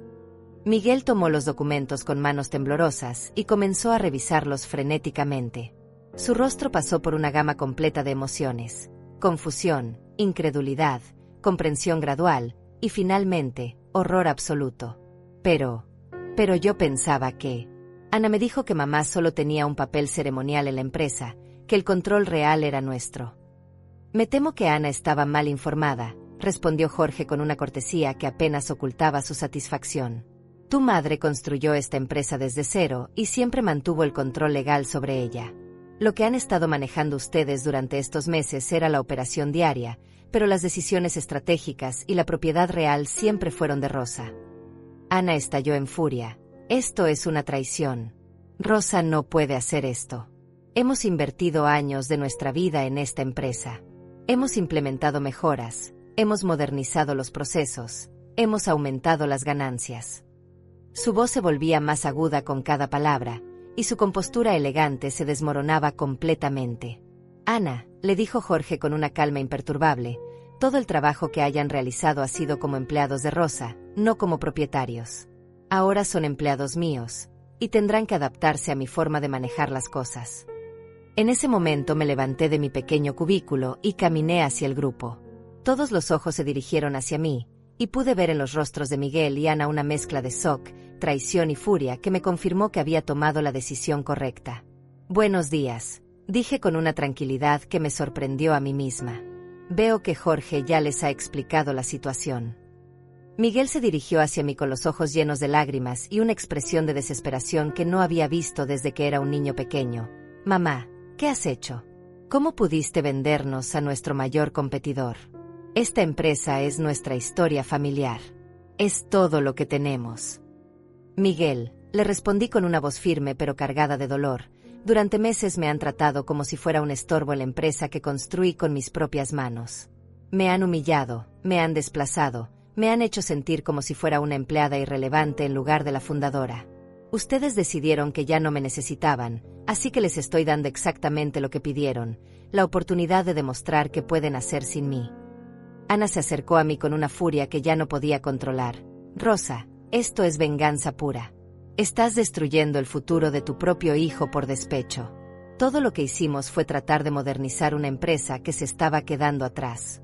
Miguel tomó los documentos con manos temblorosas y comenzó a revisarlos frenéticamente. Su rostro pasó por una gama completa de emociones: confusión, incredulidad, comprensión gradual, y finalmente, horror absoluto. Pero yo pensaba que... Ana me dijo que mamá solo tenía un papel ceremonial en la empresa, que el control real era nuestro. «Me temo que Ana estaba mal informada», respondió Jorge con una cortesía que apenas ocultaba su satisfacción. «Tu madre construyó esta empresa desde cero y siempre mantuvo el control legal sobre ella. Lo que han estado manejando ustedes durante estos meses era la operación diaria, pero las decisiones estratégicas y la propiedad real siempre fueron de Rosa». Ana estalló en furia. «Esto es una traición. Rosa no puede hacer esto. Hemos invertido años de nuestra vida en esta empresa. Hemos implementado mejoras, hemos modernizado los procesos, hemos aumentado las ganancias». Su voz se volvía más aguda con cada palabra, y su compostura elegante se desmoronaba completamente. «Ana», le dijo Jorge con una calma imperturbable, «todo el trabajo que hayan realizado ha sido como empleados de Rosa, no como propietarios. Ahora son empleados míos, y tendrán que adaptarse a mi forma de manejar las cosas». En ese momento me levanté de mi pequeño cubículo y caminé hacia el grupo. Todos los ojos se dirigieron hacia mí, y pude ver en los rostros de Miguel y Ana una mezcla de shock, traición y furia que me confirmó que había tomado la decisión correcta. «Buenos días», dije con una tranquilidad que me sorprendió a mí misma. «Veo que Jorge ya les ha explicado la situación». Miguel se dirigió hacia mí con los ojos llenos de lágrimas y una expresión de desesperación que no había visto desde que era un niño pequeño. «Mamá, ¿qué has hecho? ¿Cómo pudiste vendernos a nuestro mayor competidor? Esta empresa es nuestra historia familiar. Es todo lo que tenemos». «Miguel», le respondí con una voz firme pero cargada de dolor, Durante meses me han tratado como si fuera un estorbo en la empresa que construí con mis propias manos. Me han humillado, me han desplazado, me han hecho sentir como si fuera una empleada irrelevante en lugar de la fundadora. Ustedes decidieron que ya no me necesitaban, así que les estoy dando exactamente lo que pidieron, la oportunidad de demostrar que pueden hacer sin mí. Ana se acercó a mí con una furia que ya no podía controlar. Rosa, esto es venganza pura. Estás destruyendo el futuro de tu propio hijo por despecho. Todo lo que hicimos fue tratar de modernizar una empresa que se estaba quedando atrás.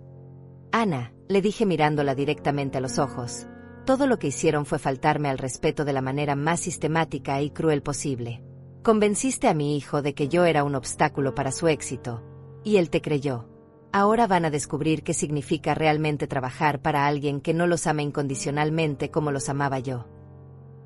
Ana, le dije mirándola directamente a los ojos, todo lo que hicieron fue faltarme al respeto de la manera más sistemática y cruel posible. Convenciste a mi hijo de que yo era un obstáculo para su éxito, y él te creyó. Ahora van a descubrir qué significa realmente trabajar para alguien que no los ama incondicionalmente como los amaba yo.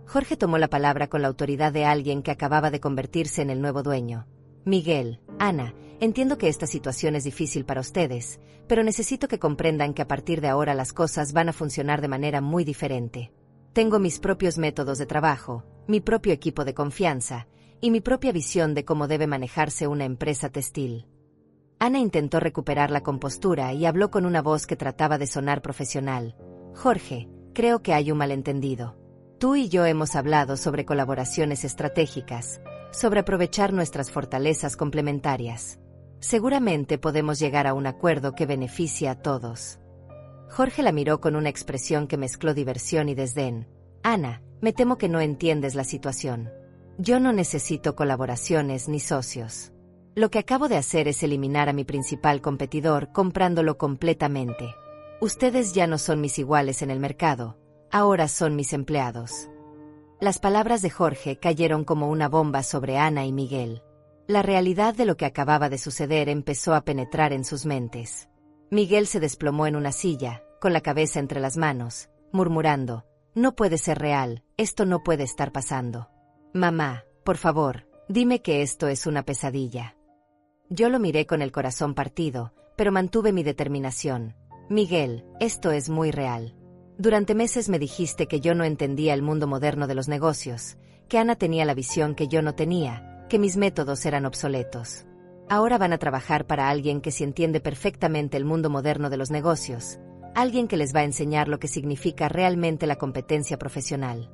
Jorge tomó la palabra con la autoridad de alguien que acababa de convertirse en el nuevo dueño. Miguel, Ana, entiendo que esta situación es difícil para ustedes, pero necesito que comprendan que a partir de ahora las cosas van a funcionar de manera muy diferente. Tengo mis propios métodos de trabajo, mi propio equipo de confianza, y mi propia visión de cómo debe manejarse una empresa textil. Ana intentó recuperar la compostura y habló con una voz que trataba de sonar profesional. Jorge, creo que hay un malentendido. Tú y yo hemos hablado sobre colaboraciones estratégicas, sobre aprovechar nuestras fortalezas complementarias. Seguramente podemos llegar a un acuerdo que beneficie a todos. Jorge la miró con una expresión que mezcló diversión y desdén. Ana, me temo que no entiendes la situación. Yo no necesito colaboraciones ni socios. Lo que acabo de hacer es eliminar a mi principal competidor comprándolo completamente. Ustedes ya no son mis iguales en el mercado, ahora son mis empleados. Las palabras de Jorge cayeron como una bomba sobre Ana y Miguel. La realidad de lo que acababa de suceder empezó a penetrar en sus mentes. Miguel se desplomó en una silla, con la cabeza entre las manos, murmurando, no puede ser real, esto no puede estar pasando. Mamá, por favor, dime que esto es una pesadilla. Yo lo miré con el corazón partido, pero mantuve mi determinación. Miguel, esto es muy real. Durante meses me dijiste que yo no entendía el mundo moderno de los negocios, que Ana tenía la visión que yo no tenía, que mis métodos eran obsoletos. Ahora van a trabajar para alguien que sí entiende perfectamente el mundo moderno de los negocios, alguien que les va a enseñar lo que significa realmente la competencia profesional.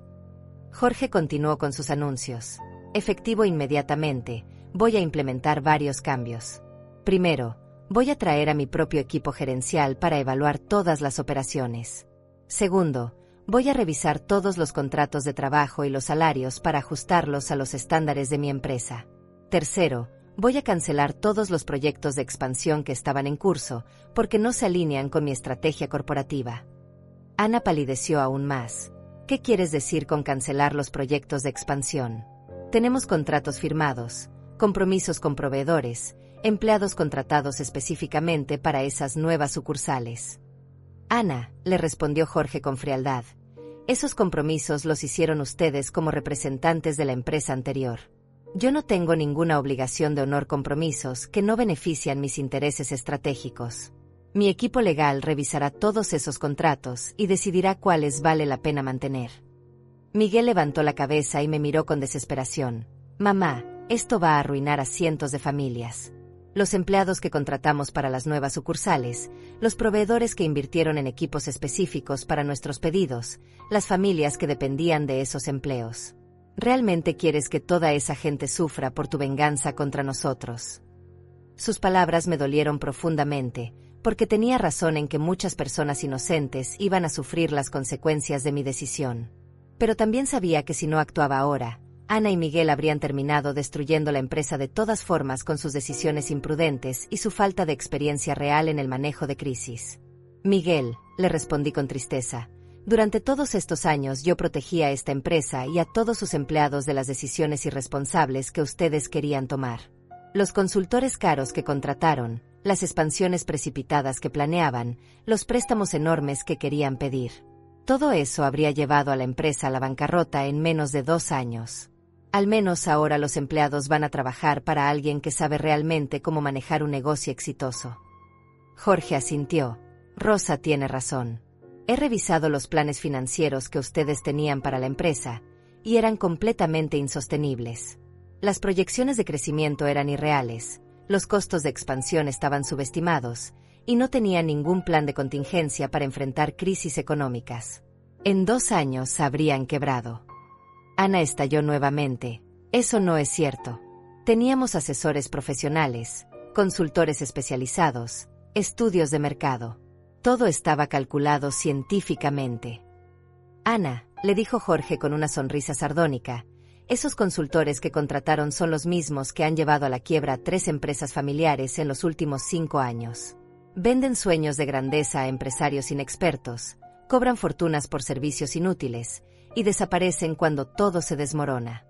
Jorge continuó con sus anuncios. Efectivo inmediatamente, voy a implementar varios cambios. Primero, voy a traer a mi propio equipo gerencial para evaluar todas las operaciones. Segundo, voy a revisar todos los contratos de trabajo y los salarios para ajustarlos a los estándares de mi empresa. Tercero, voy a cancelar todos los proyectos de expansión que estaban en curso, porque no se alinean con mi estrategia corporativa. Ana palideció aún más. ¿Qué quieres decir con cancelar los proyectos de expansión? Tenemos contratos firmados, compromisos con proveedores, empleados contratados específicamente para esas nuevas sucursales. Ana, le respondió Jorge con frialdad, esos compromisos los hicieron ustedes como representantes de la empresa anterior. Yo no tengo ninguna obligación de honor compromisos que no benefician mis intereses estratégicos. Mi equipo legal revisará todos esos contratos y decidirá cuáles vale la pena mantener. Miguel levantó la cabeza y me miró con desesperación. Mamá, esto va a arruinar a cientos de familias. Los empleados que contratamos para las nuevas sucursales, los proveedores que invirtieron en equipos específicos para nuestros pedidos, las familias que dependían de esos empleos. ¿Realmente quieres que toda esa gente sufra por tu venganza contra nosotros? Sus palabras me dolieron profundamente, porque tenía razón en que muchas personas inocentes iban a sufrir las consecuencias de mi decisión. Pero también sabía que si no actuaba ahora, Ana y Miguel habrían terminado destruyendo la empresa de todas formas con sus decisiones imprudentes y su falta de experiencia real en el manejo de crisis. Miguel, le respondí con tristeza, durante todos estos años yo protegí a esta empresa y a todos sus empleados de las decisiones irresponsables que ustedes querían tomar. Los consultores caros que contrataron, las expansiones precipitadas que planeaban, los préstamos enormes que querían pedir. Todo eso habría llevado a la empresa a la bancarrota en menos de 2 años. Al menos ahora los empleados van a trabajar para alguien que sabe realmente cómo manejar un negocio exitoso. Jorge asintió. Rosa tiene razón. He revisado los planes financieros que ustedes tenían para la empresa, y eran completamente insostenibles. Las proyecciones de crecimiento eran irreales, los costos de expansión estaban subestimados, y no tenía ningún plan de contingencia para enfrentar crisis económicas. En 2 años habrían quebrado. Ana estalló nuevamente. Eso no es cierto. Teníamos asesores profesionales, consultores especializados, estudios de mercado. Todo estaba calculado científicamente. Ana, le dijo Jorge con una sonrisa sardónica, esos consultores que contrataron son los mismos que han llevado a la quiebra a 3 empresas familiares en los últimos 5 años. Venden sueños de grandeza a empresarios inexpertos, cobran fortunas por servicios inútiles, y desaparecen cuando todo se desmorona.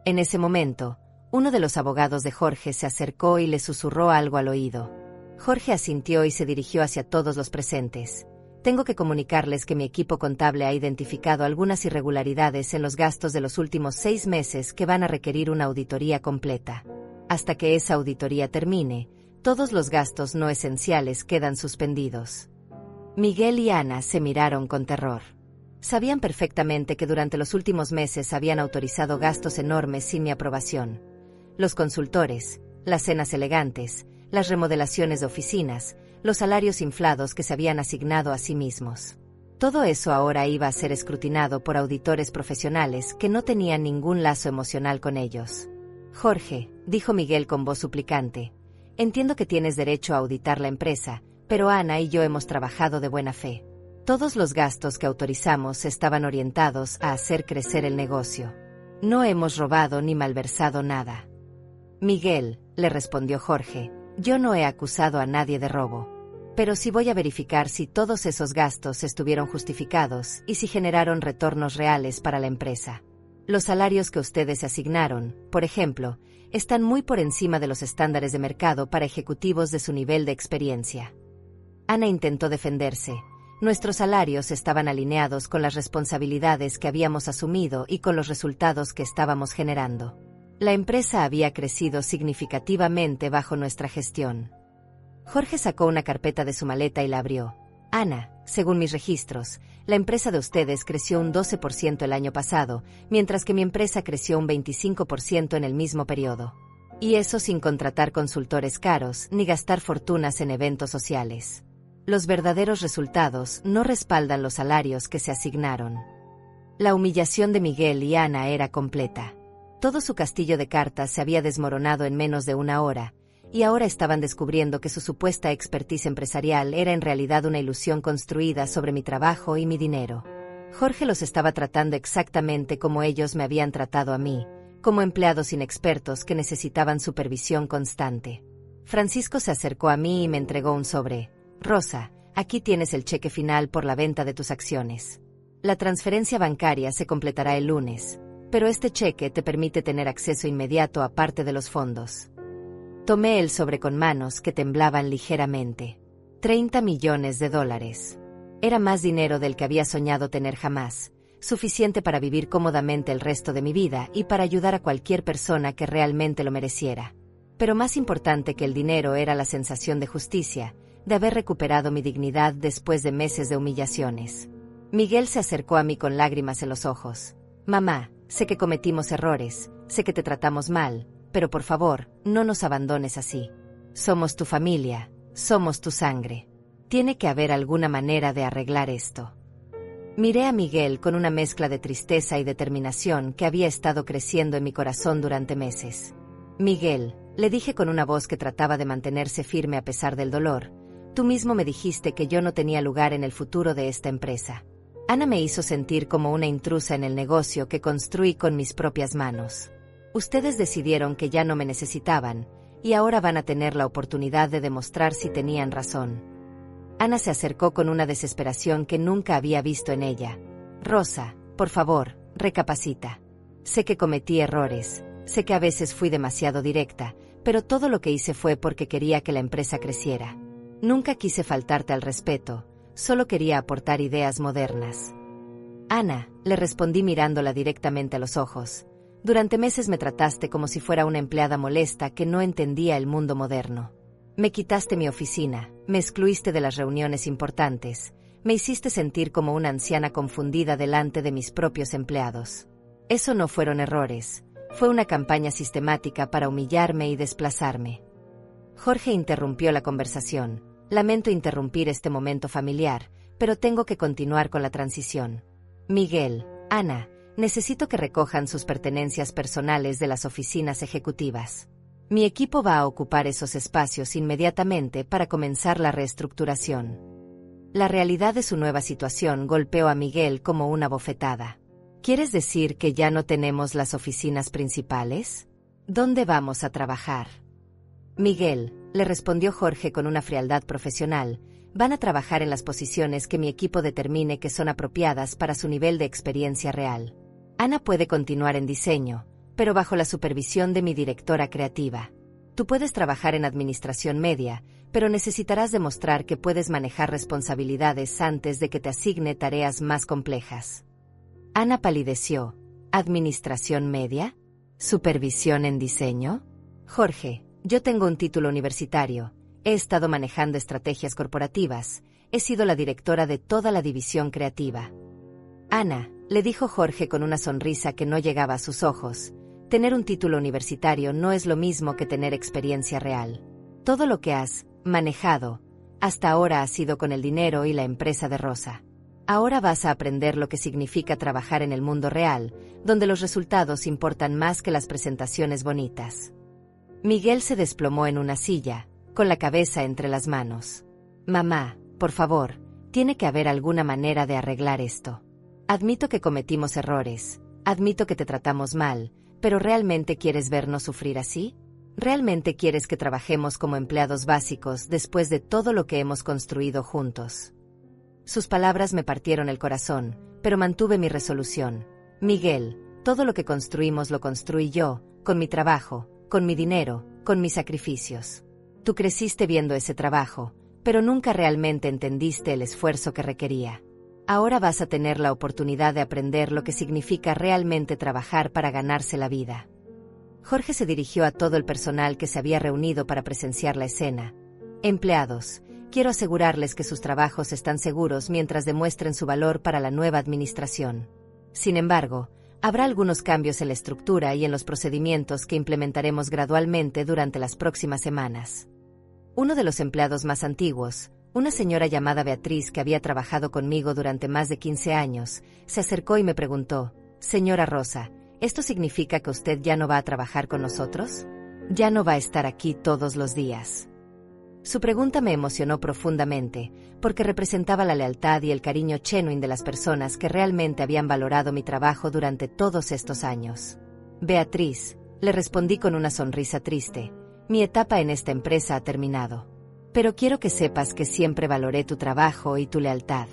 En ese momento, uno de los abogados de Jorge se acercó y le susurró algo al oído. Jorge asintió y se dirigió hacia todos los presentes. Tengo que comunicarles que mi equipo contable ha identificado algunas irregularidades en los gastos de los últimos 6 meses que van a requerir una auditoría completa. Hasta que esa auditoría termine, todos los gastos no esenciales quedan suspendidos. Miguel y Ana se miraron con terror. Sabían perfectamente que durante los últimos meses habían autorizado gastos enormes sin mi aprobación. Los consultores, las cenas elegantes, las remodelaciones de oficinas, los salarios inflados que se habían asignado a sí mismos. Todo eso ahora iba a ser escrutinado por auditores profesionales que no tenían ningún lazo emocional con ellos. Jorge, dijo Miguel con voz suplicante, entiendo que tienes derecho a auditar la empresa, pero Ana y yo hemos trabajado de buena fe. Todos los gastos que autorizamos estaban orientados a hacer crecer el negocio. No hemos robado ni malversado nada. Miguel, le respondió Jorge, yo no he acusado a nadie de robo. Pero sí voy a verificar si todos esos gastos estuvieron justificados y si generaron retornos reales para la empresa. Los salarios que ustedes asignaron, por ejemplo, están muy por encima de los estándares de mercado para ejecutivos de su nivel de experiencia. Ana intentó defenderse. Nuestros salarios estaban alineados con las responsabilidades que habíamos asumido y con los resultados que estábamos generando. La empresa había crecido significativamente bajo nuestra gestión. Jorge sacó una carpeta de su maleta y la abrió. Ana, según mis registros, la empresa de ustedes creció un 12% el año pasado, mientras que mi empresa creció un 25% en el mismo periodo. Y eso sin contratar consultores caros ni gastar fortunas en eventos sociales. Los verdaderos resultados no respaldan los salarios que se asignaron. La humillación de Miguel y Ana era completa. Todo su castillo de cartas se había desmoronado en menos de 1 hora, y ahora estaban descubriendo que su supuesta expertise empresarial era en realidad una ilusión construida sobre mi trabajo y mi dinero. Jorge los estaba tratando exactamente como ellos me habían tratado a mí, como empleados inexpertos que necesitaban supervisión constante. Francisco se acercó a mí y me entregó un sobre. Rosa, aquí tienes el cheque final por la venta de tus acciones. La transferencia bancaria se completará el lunes, pero este cheque te permite tener acceso inmediato a parte de los fondos. Tomé el sobre con manos que temblaban ligeramente. $30 millones. Era más dinero del que había soñado tener jamás, suficiente para vivir cómodamente el resto de mi vida y para ayudar a cualquier persona que realmente lo mereciera. Pero más importante que el dinero era la sensación de justicia, de haber recuperado mi dignidad después de meses de humillaciones. Miguel se acercó a mí con lágrimas en los ojos. Mamá, sé que cometimos errores, sé que te tratamos mal, pero por favor, no nos abandones así. Somos tu familia, somos tu sangre. Tiene que haber alguna manera de arreglar esto. Miré a Miguel con una mezcla de tristeza y determinación que había estado creciendo en mi corazón durante meses. Miguel, le dije con una voz que trataba de mantenerse firme a pesar del dolor, tú mismo me dijiste que yo no tenía lugar en el futuro de esta empresa. Ana me hizo sentir como una intrusa en el negocio que construí con mis propias manos. Ustedes decidieron que ya no me necesitaban, y ahora van a tener la oportunidad de demostrar si tenían razón. Ana se acercó con una desesperación que nunca había visto en ella. Rosa, por favor, recapacita. Sé que cometí errores, sé que a veces fui demasiado directa, pero todo lo que hice fue porque quería que la empresa creciera. Nunca quise faltarte al respeto, solo quería aportar ideas modernas. Ana, le respondí mirándola directamente a los ojos. Durante meses me trataste como si fuera una empleada molesta que no entendía el mundo moderno. Me quitaste mi oficina, me excluiste de las reuniones importantes, me hiciste sentir como una anciana confundida delante de mis propios empleados. Eso no fueron errores, Fue una campaña sistemática para humillarme y desplazarme. Jorge interrumpió la conversación. Lamento interrumpir este momento familiar, pero tengo que continuar con la transición. Miguel, Ana, necesito que recojan sus pertenencias personales de las oficinas ejecutivas. Mi equipo va a ocupar esos espacios inmediatamente para comenzar la reestructuración. La realidad de su nueva situación golpeó a Miguel como una bofetada. ¿Quieres decir que ya no tenemos las oficinas principales? ¿Dónde vamos a trabajar? Miguel, le respondió Jorge con una frialdad profesional, van a trabajar en las posiciones que mi equipo determine que son apropiadas para su nivel de experiencia real. Ana puede continuar en diseño, pero bajo la supervisión de mi directora creativa. Tú puedes trabajar en administración media, pero necesitarás demostrar que puedes manejar responsabilidades antes de que te asigne tareas más complejas. Ana palideció. ¿Administración media? ¿Supervisión en diseño? Jorge, yo tengo un título universitario, he estado manejando estrategias corporativas, he sido la directora de toda la división creativa. Ana, le dijo Jorge con una sonrisa que no llegaba a sus ojos, tener un título universitario no es lo mismo que tener experiencia real. Todo lo que has manejado hasta ahora ha sido con el dinero y la empresa de Rosa. Ahora vas a aprender lo que significa trabajar en el mundo real, donde los resultados importan más que las presentaciones bonitas. Miguel se desplomó en una silla, con la cabeza entre las manos. Mamá, por favor, tiene que haber alguna manera de arreglar esto. Admito que cometimos errores, admito que te tratamos mal, pero ¿realmente quieres vernos sufrir así? ¿Realmente quieres que trabajemos como empleados básicos después de todo lo que hemos construido juntos? Sus palabras me partieron el corazón, pero mantuve mi resolución. Miguel, todo lo que construimos lo construí yo, con mi trabajo, con mi dinero, con mis sacrificios. Tú creciste viendo ese trabajo, pero nunca realmente entendiste el esfuerzo que requería. Ahora vas a tener la oportunidad de aprender lo que significa realmente trabajar para ganarse la vida. Jorge se dirigió a todo el personal que se había reunido para presenciar la escena. Empleados, quiero asegurarles que sus trabajos están seguros mientras demuestren su valor para la nueva administración. Sin embargo, habrá algunos cambios en la estructura y en los procedimientos que implementaremos gradualmente durante las próximas semanas. Uno de los empleados más antiguos, una señora llamada Beatriz que había trabajado conmigo durante más de 15 años, se acercó y me preguntó, «Señora Rosa, ¿esto significa que usted ya no va a trabajar con nosotros? ¿Ya no va a estar aquí todos los días?» Su pregunta me emocionó profundamente, porque representaba la lealtad y el cariño genuino de las personas que realmente habían valorado mi trabajo durante todos estos años. «Beatriz», le respondí con una sonrisa triste, «mi etapa en esta empresa ha terminado. Pero quiero que sepas que siempre valoré tu trabajo y tu lealtad.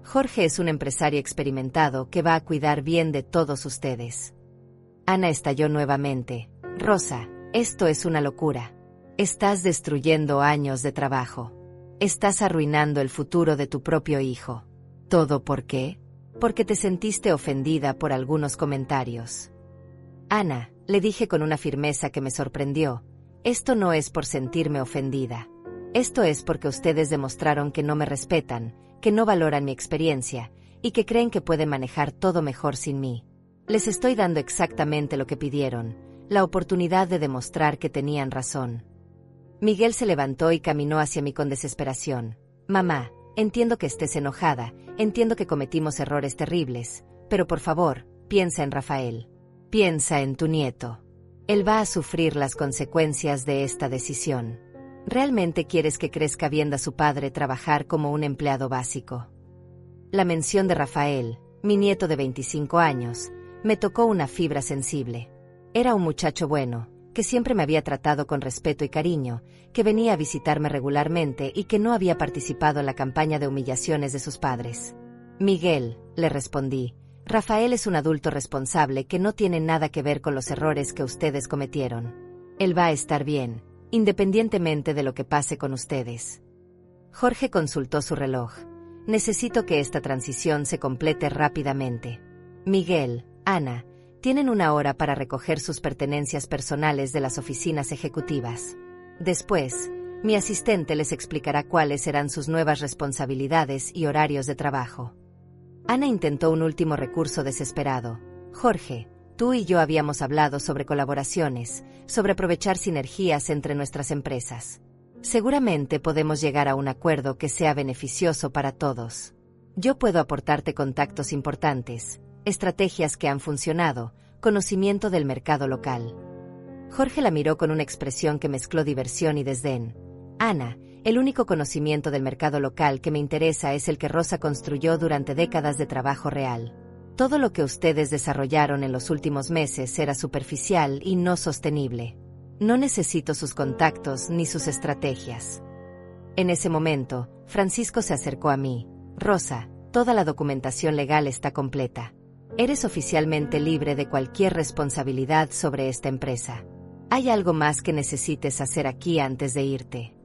Jorge es un empresario experimentado que va a cuidar bien de todos ustedes». Ana estalló nuevamente. «Rosa, esto es una locura. Estás destruyendo años de trabajo. Estás arruinando el futuro de tu propio hijo. ¿Todo por qué? Porque te sentiste ofendida por algunos comentarios». «Ana», le dije con una firmeza que me sorprendió, «esto no es por sentirme ofendida. Esto es porque ustedes demostraron que no me respetan, que no valoran mi experiencia, y que creen que pueden manejar todo mejor sin mí. Les estoy dando exactamente lo que pidieron, la oportunidad de demostrar que tenían razón». Miguel se levantó y caminó hacia mí con desesperación. «Mamá, entiendo que estés enojada, entiendo que cometimos errores terribles, pero por favor, piensa en Rafael. Piensa en tu nieto. Él va a sufrir las consecuencias de esta decisión. ¿Realmente quieres que crezca viendo a su padre trabajar como un empleado básico?» La mención de Rafael, mi nieto de 25 años, me tocó una fibra sensible. Era un muchacho bueno, que siempre me había tratado con respeto y cariño, que venía a visitarme regularmente y que no había participado en la campaña de humillaciones de sus padres. «Miguel», le respondí, «Rafael es un adulto responsable que no tiene nada que ver con los errores que ustedes cometieron. Él va a estar bien, independientemente de lo que pase con ustedes». Jorge consultó su reloj. «Necesito que esta transición se complete rápidamente. Miguel, Ana, tienen 1 hora para recoger sus pertenencias personales de las oficinas ejecutivas. Después, mi asistente les explicará cuáles serán sus nuevas responsabilidades y horarios de trabajo». Ana intentó un último recurso desesperado. «Jorge, Tú y yo habíamos hablado sobre colaboraciones, sobre aprovechar sinergias entre nuestras empresas. Seguramente podemos llegar a un acuerdo que sea beneficioso para todos. Yo puedo aportarte contactos importantes, estrategias que han funcionado, conocimiento del mercado local. Jorge la miró con una expresión que mezcló diversión y desdén. Ana, el único conocimiento del mercado local que me interesa es el que Rosa construyó durante décadas de trabajo real. Todo lo que ustedes desarrollaron en los últimos meses era superficial y no sostenible. No necesito sus contactos ni sus estrategias. En ese momento, Francisco se acercó a mí. Rosa, toda la documentación legal está completa. Eres oficialmente libre de cualquier responsabilidad sobre esta empresa. ¿Hay algo más que necesites hacer aquí antes de irte?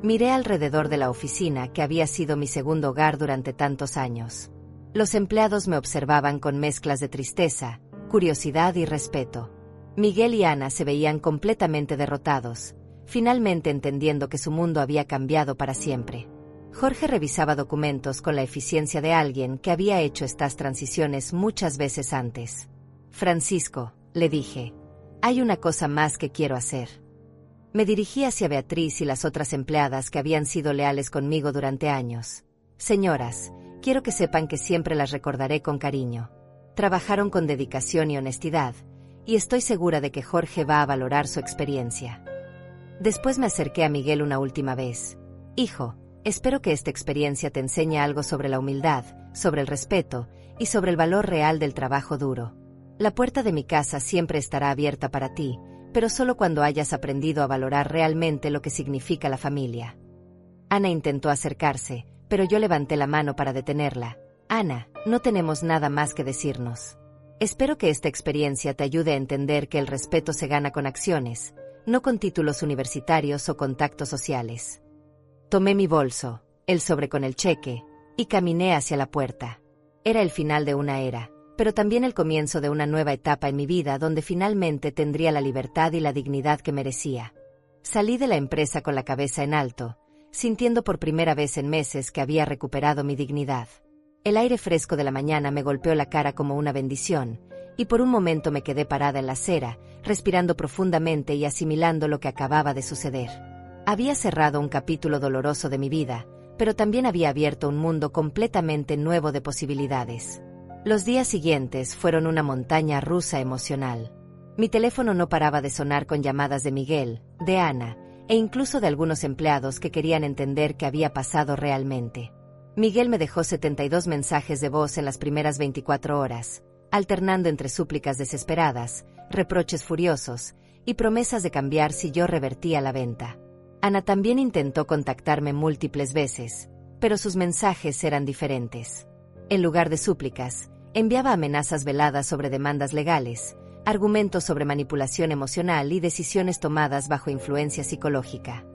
Miré alrededor de la oficina que había sido mi segundo hogar durante tantos años. Los empleados me observaban con mezclas de tristeza, curiosidad y respeto. Miguel y Ana se veían completamente derrotados, finalmente entendiendo que su mundo había cambiado para siempre. Jorge revisaba documentos con la eficiencia de alguien que había hecho estas transiciones muchas veces antes. Francisco, le dije, hay una cosa más que quiero hacer. Me dirigí hacia Beatriz y las otras empleadas que habían sido leales conmigo durante años. Señoras, quiero que sepan que siempre las recordaré con cariño. Trabajaron con dedicación y honestidad, y estoy segura de que Jorge va a valorar su experiencia. Después me acerqué a Miguel una última vez. Hijo, espero que esta experiencia te enseñe algo sobre la humildad, sobre el respeto y sobre el valor real del trabajo duro. La puerta de mi casa siempre estará abierta para ti, pero solo cuando hayas aprendido a valorar realmente lo que significa la familia. Ana intentó acercarse, pero yo levanté la mano para detenerla. Ana, no tenemos nada más que decirnos. Espero que esta experiencia te ayude a entender que el respeto se gana con acciones, no con títulos universitarios o contactos sociales. Tomé mi bolso, el sobre con el cheque, y caminé hacia la puerta. Era el final de una era, pero también el comienzo de una nueva etapa en mi vida donde finalmente tendría la libertad y la dignidad que merecía. Salí de la empresa con la cabeza en alto, sintiendo por primera vez en meses que había recuperado mi dignidad. El aire fresco de la mañana me golpeó la cara como una bendición, y por un momento me quedé parada en la acera, respirando profundamente y asimilando lo que acababa de suceder. Había cerrado un capítulo doloroso de mi vida, pero también había abierto un mundo completamente nuevo de posibilidades. Los días siguientes fueron una montaña rusa emocional. Mi teléfono no paraba de sonar con llamadas de Miguel, de Ana, e incluso de algunos empleados que querían entender qué había pasado realmente. Miguel me dejó 72 mensajes de voz en las primeras 24 horas, alternando entre súplicas desesperadas, reproches furiosos y promesas de cambiar si yo revertía la venta. Ana también intentó contactarme múltiples veces, pero sus mensajes eran diferentes. En lugar de súplicas, enviaba amenazas veladas sobre demandas legales, argumentos sobre manipulación emocional y decisiones tomadas bajo influencia psicológica.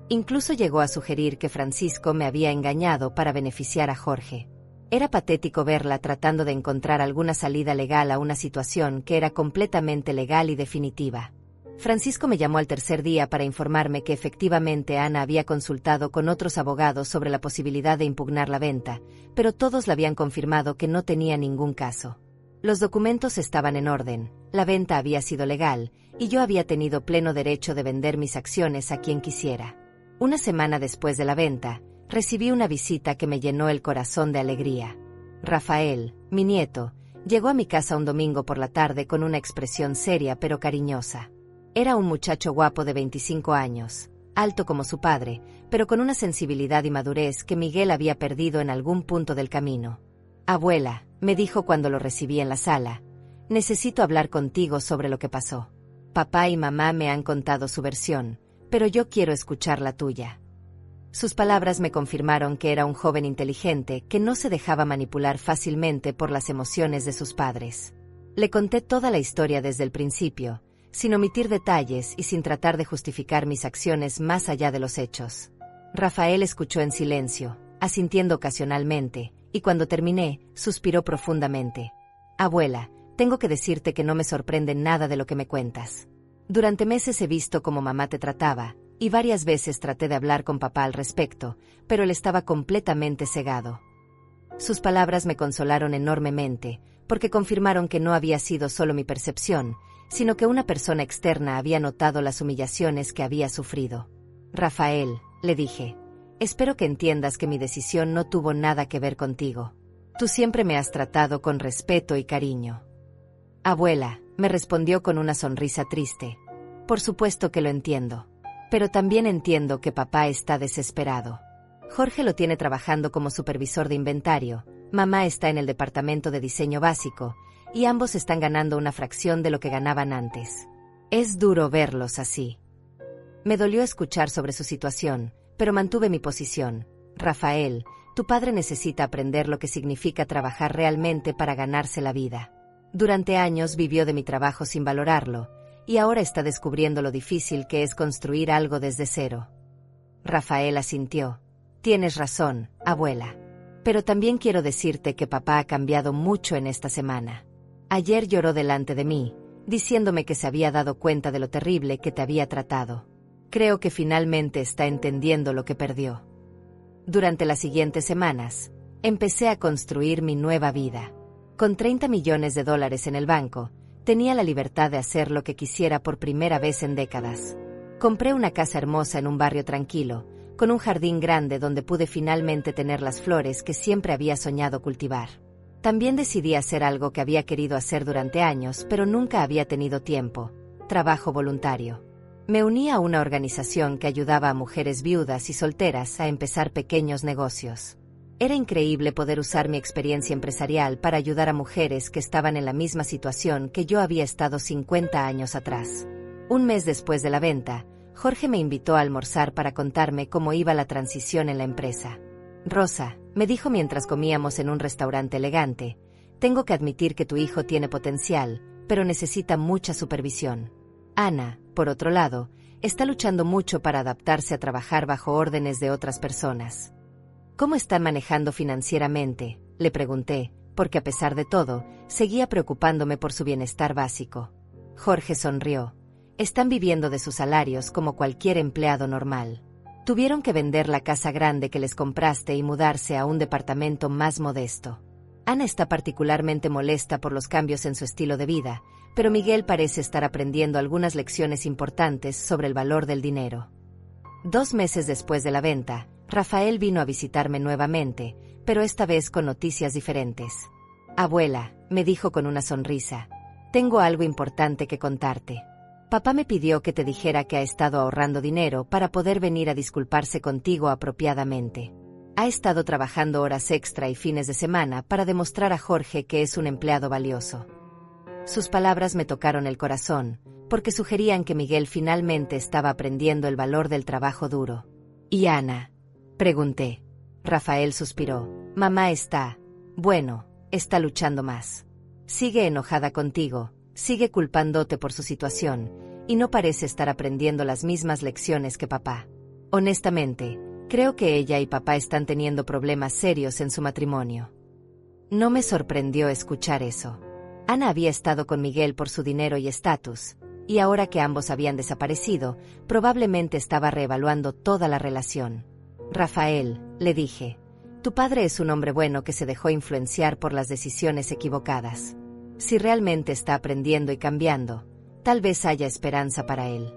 Incluso llegó a sugerir que Francisco me había engañado para beneficiar a Jorge. Era patético verla tratando de encontrar alguna salida legal a una situación que era completamente legal y definitiva. Francisco me llamó al tercer día para informarme que efectivamente Ana había consultado con otros abogados sobre la posibilidad de impugnar la venta, pero todos le habían confirmado que no tenía ningún caso. Los documentos estaban en orden, la venta había sido legal, y yo había tenido pleno derecho de vender mis acciones a quien quisiera. Una semana después de la venta, recibí una visita que me llenó el corazón de alegría. Rafael, mi nieto, llegó a mi casa un domingo por la tarde con una expresión seria pero cariñosa. Era un muchacho guapo de 25 años, alto como su padre, pero con una sensibilidad y madurez que Miguel había perdido en algún punto del camino. Abuela, me dijo cuando lo recibí en la sala, necesito hablar contigo sobre lo que pasó. Papá y mamá me han contado su versión, pero yo quiero escuchar la tuya. Sus palabras me confirmaron que era un joven inteligente que no se dejaba manipular fácilmente por las emociones de sus padres. Le conté toda la historia desde el principio, sin omitir detalles y sin tratar de justificar mis acciones más allá de los hechos. Rafael escuchó en silencio, asintiendo ocasionalmente, y cuando terminé, suspiró profundamente. Abuela, tengo que decirte que no me sorprende nada de lo que me cuentas. Durante meses he visto cómo mamá te trataba, y varias veces traté de hablar con papá al respecto, pero él estaba completamente cegado. Sus palabras me consolaron enormemente, porque confirmaron que no había sido solo mi percepción, sino que una persona externa había notado las humillaciones que había sufrido. Rafael, le dije, espero que entiendas que mi decisión no tuvo nada que ver contigo. Tú siempre me has tratado con respeto y cariño. Abuela, me respondió con una sonrisa triste. Por supuesto que lo entiendo. Pero también entiendo que papá está desesperado. Jorge lo tiene trabajando como supervisor de inventario, mamá está en el departamento de diseño básico, y ambos están ganando una fracción de lo que ganaban antes. Es duro verlos así. Me dolió escuchar sobre su situación, pero mantuve mi posición. Rafael, tu padre necesita aprender lo que significa trabajar realmente para ganarse la vida. Durante años vivió de mi trabajo sin valorarlo, y ahora está descubriendo lo difícil que es construir algo desde cero. Rafael asintió. Tienes razón, abuela. Pero también quiero decirte que papá ha cambiado mucho en esta semana. Ayer lloró delante de mí, diciéndome que se había dado cuenta de lo terrible que te había tratado. Creo que finalmente está entendiendo lo que perdió. Durante las siguientes semanas, empecé a construir mi nueva vida. Con $30 millones en el banco, tenía la libertad de hacer lo que quisiera por primera vez en décadas. Compré una casa hermosa en un barrio tranquilo, con un jardín grande donde pude finalmente tener las flores que siempre había soñado cultivar. También decidí hacer algo que había querido hacer durante años, pero nunca había tenido tiempo: trabajo voluntario. Me uní a una organización que ayudaba a mujeres viudas y solteras a empezar pequeños negocios. Era increíble poder usar mi experiencia empresarial para ayudar a mujeres que estaban en la misma situación que yo había estado 50 años atrás. Un mes después de la venta, Jorge me invitó a almorzar para contarme cómo iba la transición en la empresa. Rosa, me dijo mientras comíamos en un restaurante elegante, tengo que admitir que tu hijo tiene potencial, pero necesita mucha supervisión. Ana, por otro lado, está luchando mucho para adaptarse a trabajar bajo órdenes de otras personas. ¿Cómo están manejando financieramente?, le pregunté, porque a pesar de todo, seguía preocupándome por su bienestar básico. Jorge sonrió. Están viviendo de sus salarios como cualquier empleado normal. Tuvieron que vender la casa grande que les compraste y mudarse a un departamento más modesto. Ana está particularmente molesta por los cambios en su estilo de vida, pero Miguel parece estar aprendiendo algunas lecciones importantes sobre el valor del dinero. 2 meses después de la venta, Rafael vino a visitarme nuevamente, pero esta vez con noticias diferentes. Abuela, me dijo con una sonrisa, tengo algo importante que contarte. Papá me pidió que te dijera que ha estado ahorrando dinero para poder venir a disculparse contigo apropiadamente. Ha estado trabajando horas extra y fines de semana para demostrar a Jorge que es un empleado valioso. Sus palabras me tocaron el corazón, porque sugerían que Miguel finalmente estaba aprendiendo el valor del trabajo duro. ¿Y Ana?, pregunté. Rafael suspiró. Mamá está luchando más. Sigue enojada contigo, sigue culpándote por su situación, y no parece estar aprendiendo las mismas lecciones que papá. Honestamente, creo que ella y papá están teniendo problemas serios en su matrimonio. No me sorprendió escuchar eso. Ana había estado con Miguel por su dinero y estatus, y ahora que ambos habían desaparecido, probablemente estaba reevaluando toda la relación. Rafael, le dije, tu padre es un hombre bueno que se dejó influenciar por las decisiones equivocadas. Si realmente está aprendiendo y cambiando, tal vez haya esperanza para él.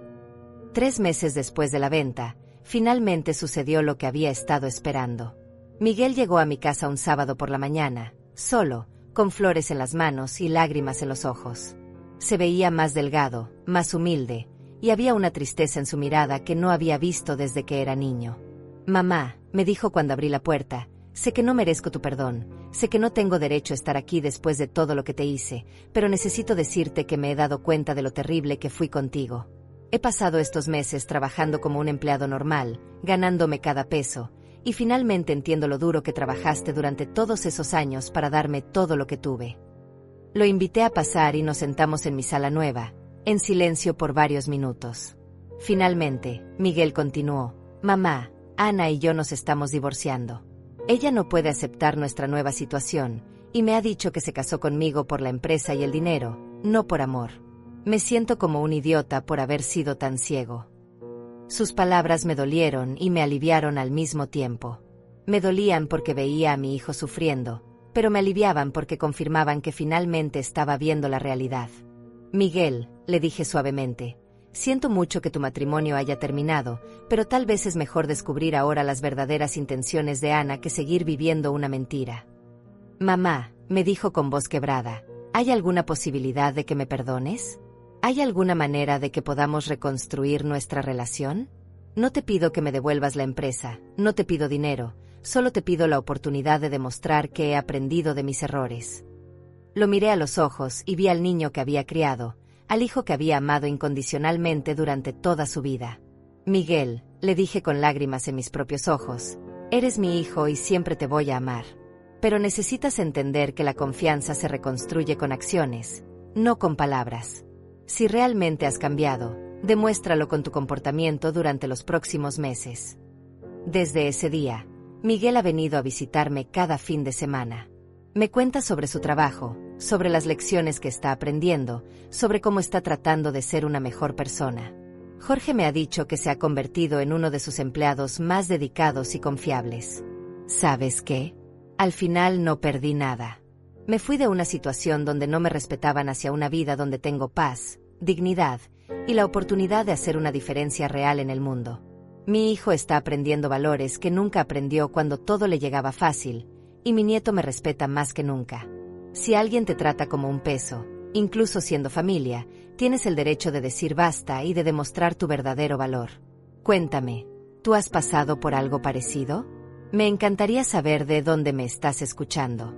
3 meses después de la venta, finalmente sucedió lo que había estado esperando. Miguel llegó a mi casa un sábado por la mañana, solo, con flores en las manos y lágrimas en los ojos. Se veía más delgado, más humilde, y había una tristeza en su mirada que no había visto desde que era niño. Mamá, me dijo cuando abrí la puerta, sé que no merezco tu perdón, sé que no tengo derecho a estar aquí después de todo lo que te hice, pero necesito decirte que me he dado cuenta de lo terrible que fui contigo. He pasado estos meses trabajando como un empleado normal, ganándome cada peso, y finalmente entiendo lo duro que trabajaste durante todos esos años para darme todo lo que tuve. Lo invité a pasar y nos sentamos en mi sala nueva, en silencio por varios minutos. Finalmente, Miguel continuó, mamá, Ana y yo nos estamos divorciando. Ella no puede aceptar nuestra nueva situación, y me ha dicho que se casó conmigo por la empresa y el dinero, no por amor. Me siento como un idiota por haber sido tan ciego. Sus palabras me dolieron y me aliviaron al mismo tiempo. Me dolían porque veía a mi hijo sufriendo, pero me aliviaban porque confirmaban que finalmente estaba viendo la realidad. Miguel, le dije suavemente, siento mucho que tu matrimonio haya terminado, pero tal vez es mejor descubrir ahora las verdaderas intenciones de Ana que seguir viviendo una mentira. Mamá, me dijo con voz quebrada, ¿hay alguna posibilidad de que me perdones? ¿Hay alguna manera de que podamos reconstruir nuestra relación? No te pido que me devuelvas la empresa, no te pido dinero, solo te pido la oportunidad de demostrar que he aprendido de mis errores. Lo miré a los ojos y vi al niño que había criado, al hijo que había amado incondicionalmente durante toda su vida. Miguel, le dije con lágrimas en mis propios ojos, eres mi hijo y siempre te voy a amar. Pero necesitas entender que la confianza se reconstruye con acciones, no con palabras. Si realmente has cambiado, demuéstralo con tu comportamiento durante los próximos meses. Desde ese día, Miguel ha venido a visitarme cada fin de semana. Me cuenta sobre su trabajo, sobre las lecciones que está aprendiendo, sobre cómo está tratando de ser una mejor persona. Jorge me ha dicho que se ha convertido en uno de sus empleados más dedicados y confiables. ¿Sabes qué? Al final no perdí nada. Me fui de una situación donde no me respetaban hacia una vida donde tengo paz, dignidad y la oportunidad de hacer una diferencia real en el mundo. Mi hijo está aprendiendo valores que nunca aprendió cuando todo le llegaba fácil, y mi nieto me respeta más que nunca. Si alguien te trata como un peso, incluso siendo familia, tienes el derecho de decir basta y de demostrar tu verdadero valor. Cuéntame, ¿tú has pasado por algo parecido? Me encantaría saber de dónde me estás escuchando.